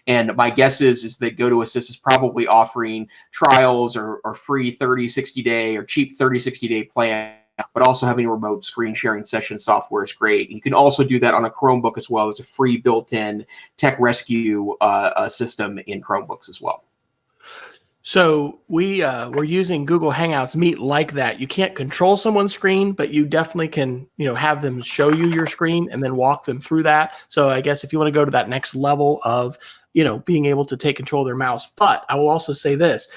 And my guess is that GoToAssist is probably offering trials or free 30, 60-day or cheap 30, 60-day plan, but also having a remote screen sharing session software is great. And you can also do that on a Chromebook as well. There's a free built-in tech rescue system in Chromebooks as well. So we're using Google Hangouts Meet like that. You can't control someone's screen, but you definitely can, have them show you your screen and then walk them through that. So I guess if you want to go to that next level of, being able to take control of their mouse. But I will also say this.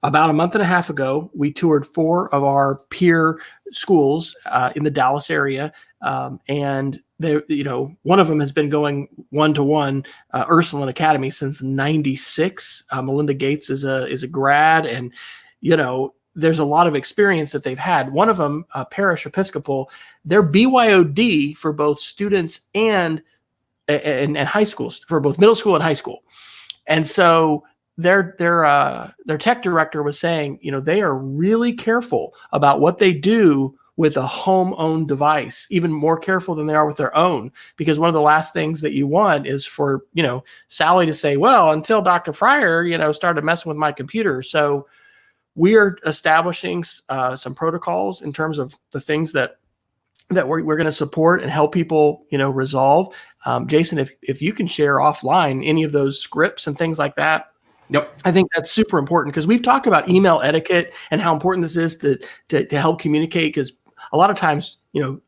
About a month and a half ago, we toured 4 of our peer schools in the Dallas area, and one of them has been going one-to-one Ursuline Academy since '96. Melinda Gates is a grad, and there's a lot of experience that they've had. One of them, Parish Episcopal, they're BYOD for both students and high schools, for both middle school and high school, and so. Their tech director was saying, they are really careful about what they do with a home-owned device, even more careful than they are with their own, because one of the last things that you want is for, Sally to say, well, until Dr. Fryer, started messing with my computer. So we are establishing some protocols in terms of the things that we're going to support and help people, resolve. Jason, if you can share offline any of those scripts and things like that. Yep. I think that's super important, because we've talked about email etiquette and how important this is to help communicate, because a lot of times,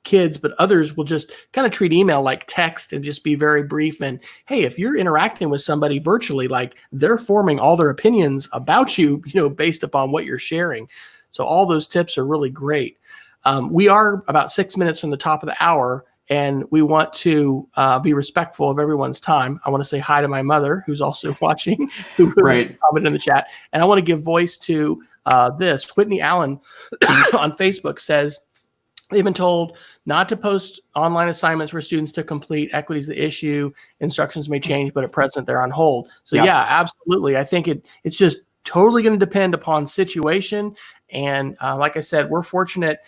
kids, but others will just kind of treat email like text and just be very brief. And hey, if you're interacting with somebody virtually, like, they're forming all their opinions about you, based upon what you're sharing. So all those tips are really great. We are about 6 minutes from the top of the hour, and we want to be respectful of everyone's time. I want to say hi to my mother, who's also watching, who commented in the chat. And I want to give voice to this. Whitney Allen on Facebook says, they've been told not to post online assignments for students to complete. Equity is the issue. Instructions may change, but at present they're on hold. So yeah, absolutely. I think it's just totally going to depend upon situation. And like I said, we're fortunate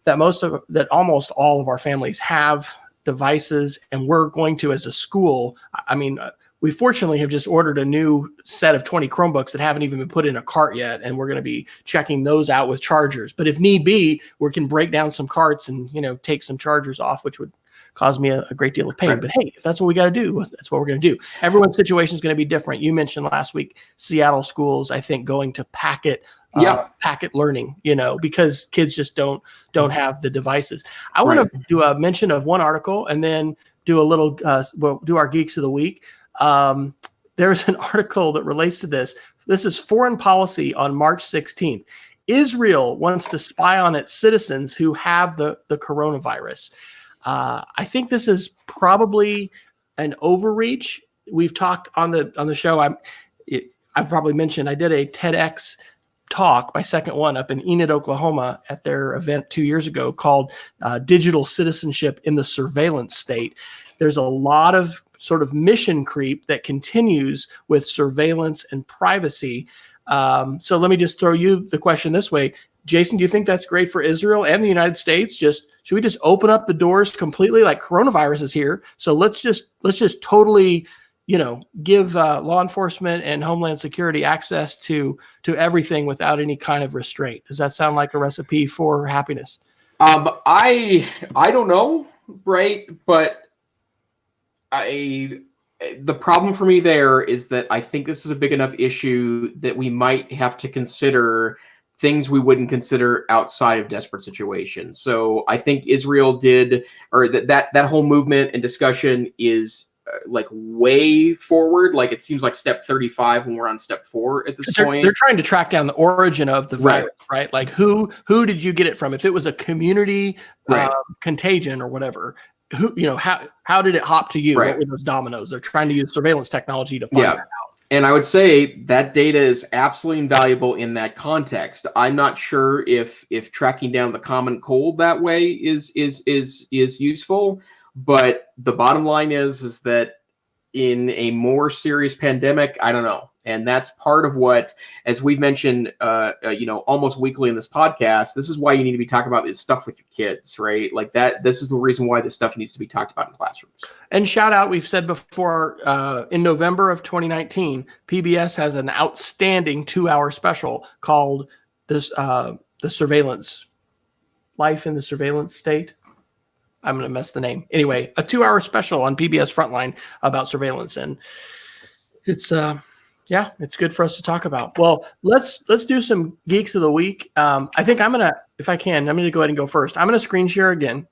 that almost all of our families have devices, and we're going to, as a school, I mean, we fortunately have just ordered a new set of 20 Chromebooks that haven't even been put in a cart yet, and we're going to be checking those out with chargers. But if need be, we can break down some carts and take some chargers off, which would cause me a great deal of pain. Right. But hey, if that's what we got to do, that's what we're going to do. Everyone's situation is going to be different. You mentioned last week Seattle schools, I think, going to packet learning, because kids just don't have the devices. I want to do a mention of one article and then do a little we'll do our Geeks of the Week. There's an article that relates to this. This is Foreign Policy on March 16th. Israel wants to spy on its citizens who have the coronavirus. I think this is probably an overreach. We've talked on the show. I've probably mentioned I did a TEDx talk, my second one, up in Enid, Oklahoma, at their event 2 years ago called Digital Citizenship in the Surveillance State. There's a lot of sort of mission creep that continues with surveillance and privacy. So let me just throw you the question this way. Jason, do you think that's great for Israel and the United States? Should we just open up the doors completely? Like, coronavirus is here, so let's just totally, give law enforcement and Homeland Security access to everything without any kind of restraint. Does that sound like a recipe for happiness? I don't know, right? But the problem for me there is that I think this is a big enough issue that we might have to consider things we wouldn't consider outside of desperate situations. So I think Israel did, or that whole movement and discussion is like way forward. Like, it seems like step 35 when we're on step 4 at this point. They're trying to track down the origin of the virus, right? Like, who did you get it from? If it was a community contagion or whatever, how did it hop to you? What were those dominoes? They're trying to use surveillance technology to find that out. And I would say that data is absolutely invaluable in that context. I'm not sure if tracking down the common cold that way is useful, but the bottom line is that in a more serious pandemic, I don't know. And that's part of what, as we've mentioned, almost weekly in this podcast, this is why you need to be talking about this stuff with your kids, right? Like that. This is the reason why this stuff needs to be talked about in classrooms. And shout out, we've said before, in November of 2019, PBS has an outstanding 2-hour special called the Surveillance, Life in the Surveillance State. I'm going to mess the name. Anyway, a 2-hour special on PBS Frontline about surveillance. And it's, it's good for us to talk about. Well, let's do some Geeks of the Week. I think I'm going to, if I can, I'm going to go ahead and go first. I'm going to screen share again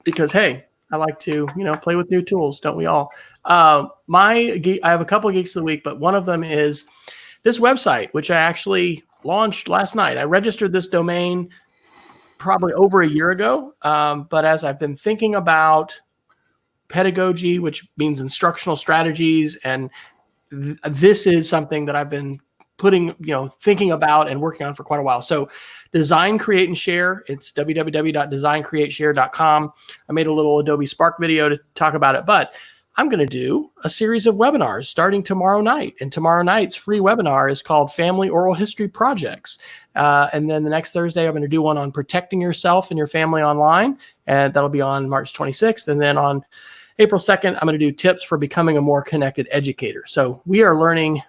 because, hey, I like to, play with new tools, don't we all? I have a couple of Geeks of the Week, but one of them is this website, which I actually launched last night. I registered this domain probably over a year ago. But as I've been thinking about pedagogy, which means instructional strategies, and this is something that I've been thinking about and working on for quite a while. So Design, Create, and Share. It's www.designcreateshare.com. I made a little Adobe Spark video to talk about it, but I'm going to do a series of webinars starting tomorrow night. And tomorrow night's free webinar is called Family Oral History Projects. And then the next Thursday, I'm going to do one on protecting yourself and your family online. And that'll be on March 26th. And then on April 2nd, I'm going to do tips for becoming a more connected educator. So we are learning,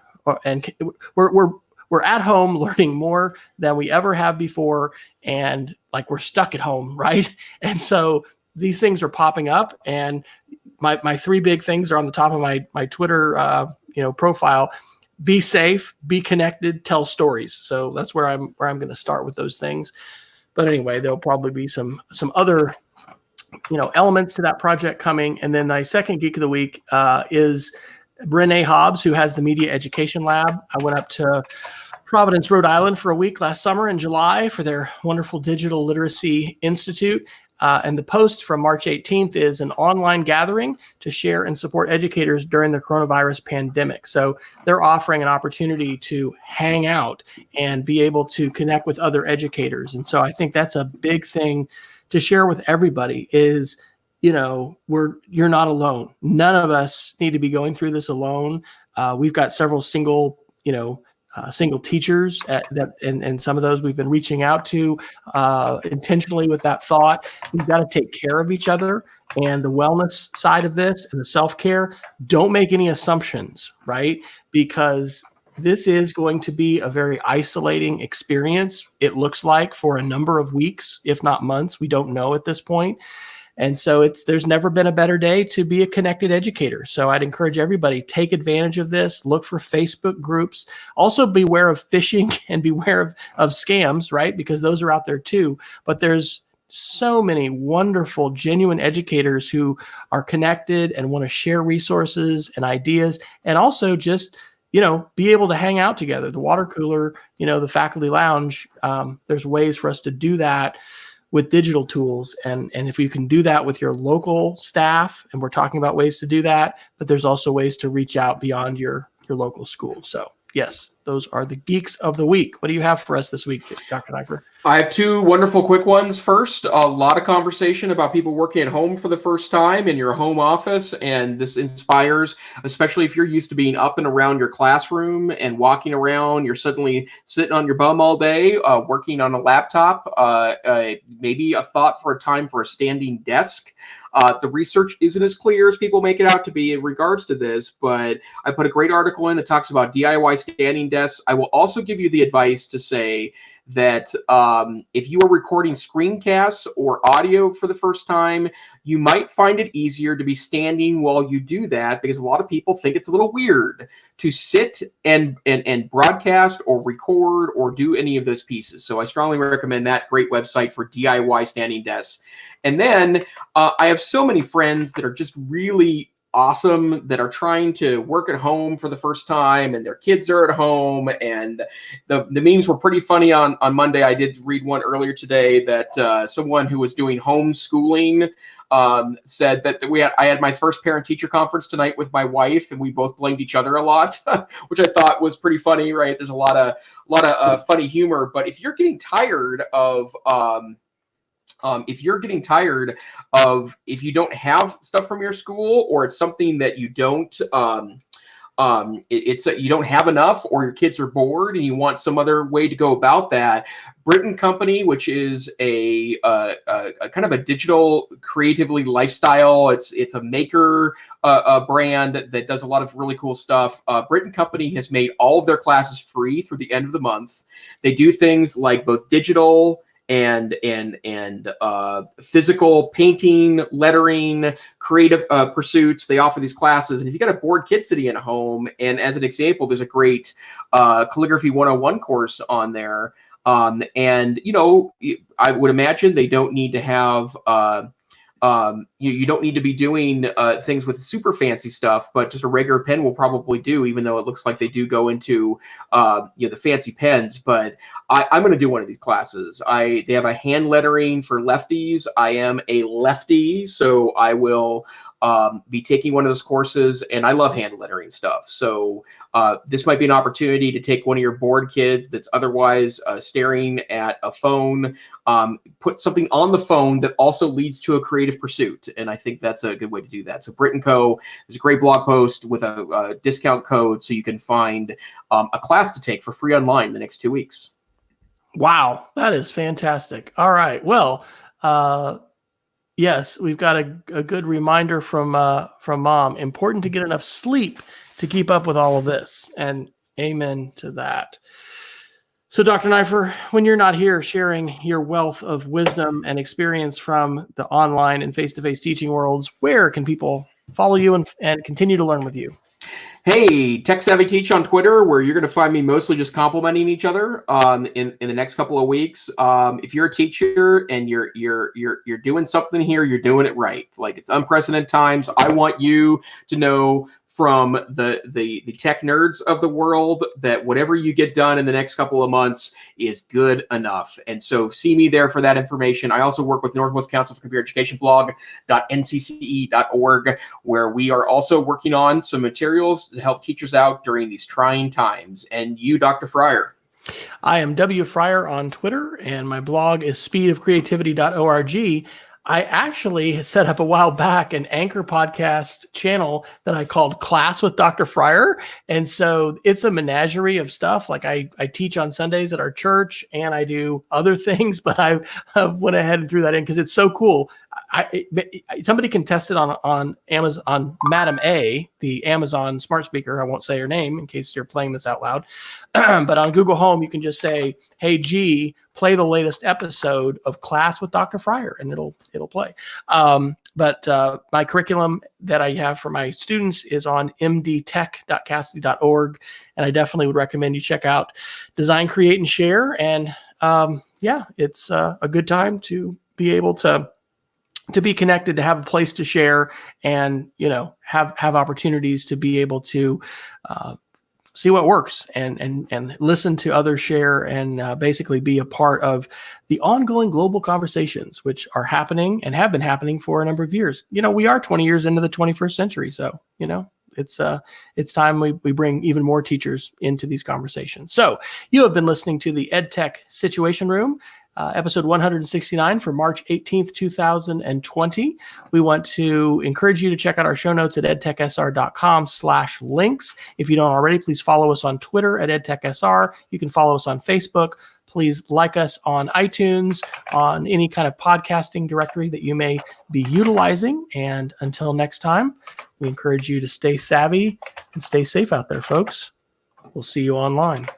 and we're at home learning more than we ever have before. And like, we're stuck at home, right? And so these things are popping up, and my 3 big things are on the top of my Twitter profile. Be safe, be connected, tell stories. So that's where I'm going to start with those things. But anyway, there'll probably be some other elements to that project coming. And then my second Geek of the Week is Brene Hobbs, who has the Media Education Lab. I went up to Providence, Rhode Island for a week last summer in July for their wonderful Digital Literacy Institute. And the post from March 18th is an online gathering to share and support educators during the coronavirus pandemic. So they're offering an opportunity to hang out and be able to connect with other educators. And so I think that's a big thing to share with everybody is, you're not alone. None of us need to be going through this alone. We've got several single teachers and some of those we've been reaching out to intentionally with that thought. We've got to take care of each other, and the wellness side of this and the self-care. Don't make any assumptions, right? Because this is going to be a very isolating experience. It looks like for a number of weeks, if not months. We don't know at this point. And so there's never been a better day to be a connected educator. So I'd encourage everybody, take advantage of this, look for Facebook groups, also beware of phishing and beware of scams, right? Because those are out there too. But there's so many wonderful, genuine educators who are connected and want to share resources and ideas, and also just, be able to hang out together. The water cooler, the faculty lounge, there's ways for us to do that with digital tools. And if you can do that with your local staff, and we're talking about ways to do that, but there's also ways to reach out beyond your local school. So yes, those are the Geeks of the Week. What do you have for us this week, Dr. Neiffer? I have two wonderful quick ones. First, a lot of conversation about people working at home for the first time in your home office, and this inspires, especially if you're used to being up and around your classroom and walking around, you're suddenly sitting on your bum all day, working on a laptop, maybe a thought for a time for a standing desk. The research isn't as clear as people make it out to be in regards to this, but I put a great article in that talks about DIY standing desks. I will also give you the advice to say that if you are recording screencasts or audio for the first time, you might find it easier to be standing while you do that, because a lot of people think it's a little weird to sit and broadcast or record or do any of those pieces. So I strongly recommend that great website for DIY standing desks. And then I have so many friends that are just really awesome, that are trying to work at home for the first time, and their kids are at home, and the memes were pretty funny on Monday. I did read one earlier today that someone who was doing homeschooling said that I had my first parent-teacher conference tonight with my wife, and we both blamed each other a lot, which I thought was pretty funny, right? There's a lot of funny humor, but if you're getting tired of if you don't have stuff from your school, or it's something that you don't you don't have enough, or your kids are bored and you want some other way to go about that, Brit & Company, which is a kind of a digital creatively lifestyle. It's a maker brand that does a lot of really cool stuff. Brit & Company has made all of their classes free through the end of the month. They do things like both digital and physical painting, lettering, creative pursuits. They offer these classes, and if you got a bored kid sitting at home, and as an example, there's a great calligraphy 101 course on there. And I would imagine they don't need to have you don't need to be doing things with super fancy stuff, but just a regular pen will probably do, even though it looks like they do go into the fancy pens. But I'm going to do one of these classes. They have a hand lettering for lefties. I am a lefty, so I will be taking one of those courses, and I love hand lettering stuff. So this might be an opportunity to take one of your bored kids that's otherwise staring at a phone, put something on the phone that also leads to a creative pursuit. And I think that's a good way to do that. So Brit & Co. is a great blog post with a discount code, so you can find a class to take for free online the next 2 weeks. Wow, that is fantastic. All right. Well, yes, we've got a good reminder from Mom. Important to get enough sleep to keep up with all of this. And amen to that. So, Dr. Neiffer, when you're not here sharing your wealth of wisdom and experience from the online and face-to-face teaching worlds, where can people follow you and continue to learn with you? Hey, Tech Savvy Teach on Twitter, where you're going to find me mostly just complimenting each other in the next couple of weeks. If you're a teacher and you're doing something here, you're doing it right. Like, it's unprecedented times. I want you to know from the tech nerds of the world that whatever you get done in the next couple of months is good enough. And so see me there for that information. I also work with Northwest Council for Computer Education blog.ncce.org, where we are also working on some materials to help teachers out during these trying times. And you, Dr. Fryer? I am W. Fryer on Twitter, and my blog is speedofcreativity.org. I actually set up a while back an Anchor podcast channel that I called Class with Dr. Fryer. And so it's a menagerie of stuff. Like I teach on Sundays at our church and I do other things, but I went ahead and threw that in because it's so cool. Somebody can test it on Amazon, on Madam A, the Amazon smart speaker. I won't say her name in case you're playing this out loud. But on Google Home, you can just say, "Hey G, play the latest episode of Class with Dr. Fryer," and it'll play. But my curriculum that I have for my students is on mdtech.cassidy.org, and I definitely would recommend you check out Design, Create, and Share. And it's a good time to be able to be connected, to have a place to share, and have opportunities to be able to see what works and listen to others share, and basically be a part of the ongoing global conversations which are happening and have been happening for a number of years. We are 20 years into the 21st century, so it's time we bring even more teachers into these conversations. So you have been listening to the EdTech Situation Room, episode 169 for March 18th, 2020. We want to encourage you to check out our show notes at edtechsr.com/links. If you don't already, please follow us on Twitter at edtechsr. You can follow us on Facebook. Please like us on iTunes, on any kind of podcasting directory that you may be utilizing. And until next time, we encourage you to stay savvy and stay safe out there, folks. We'll see you online.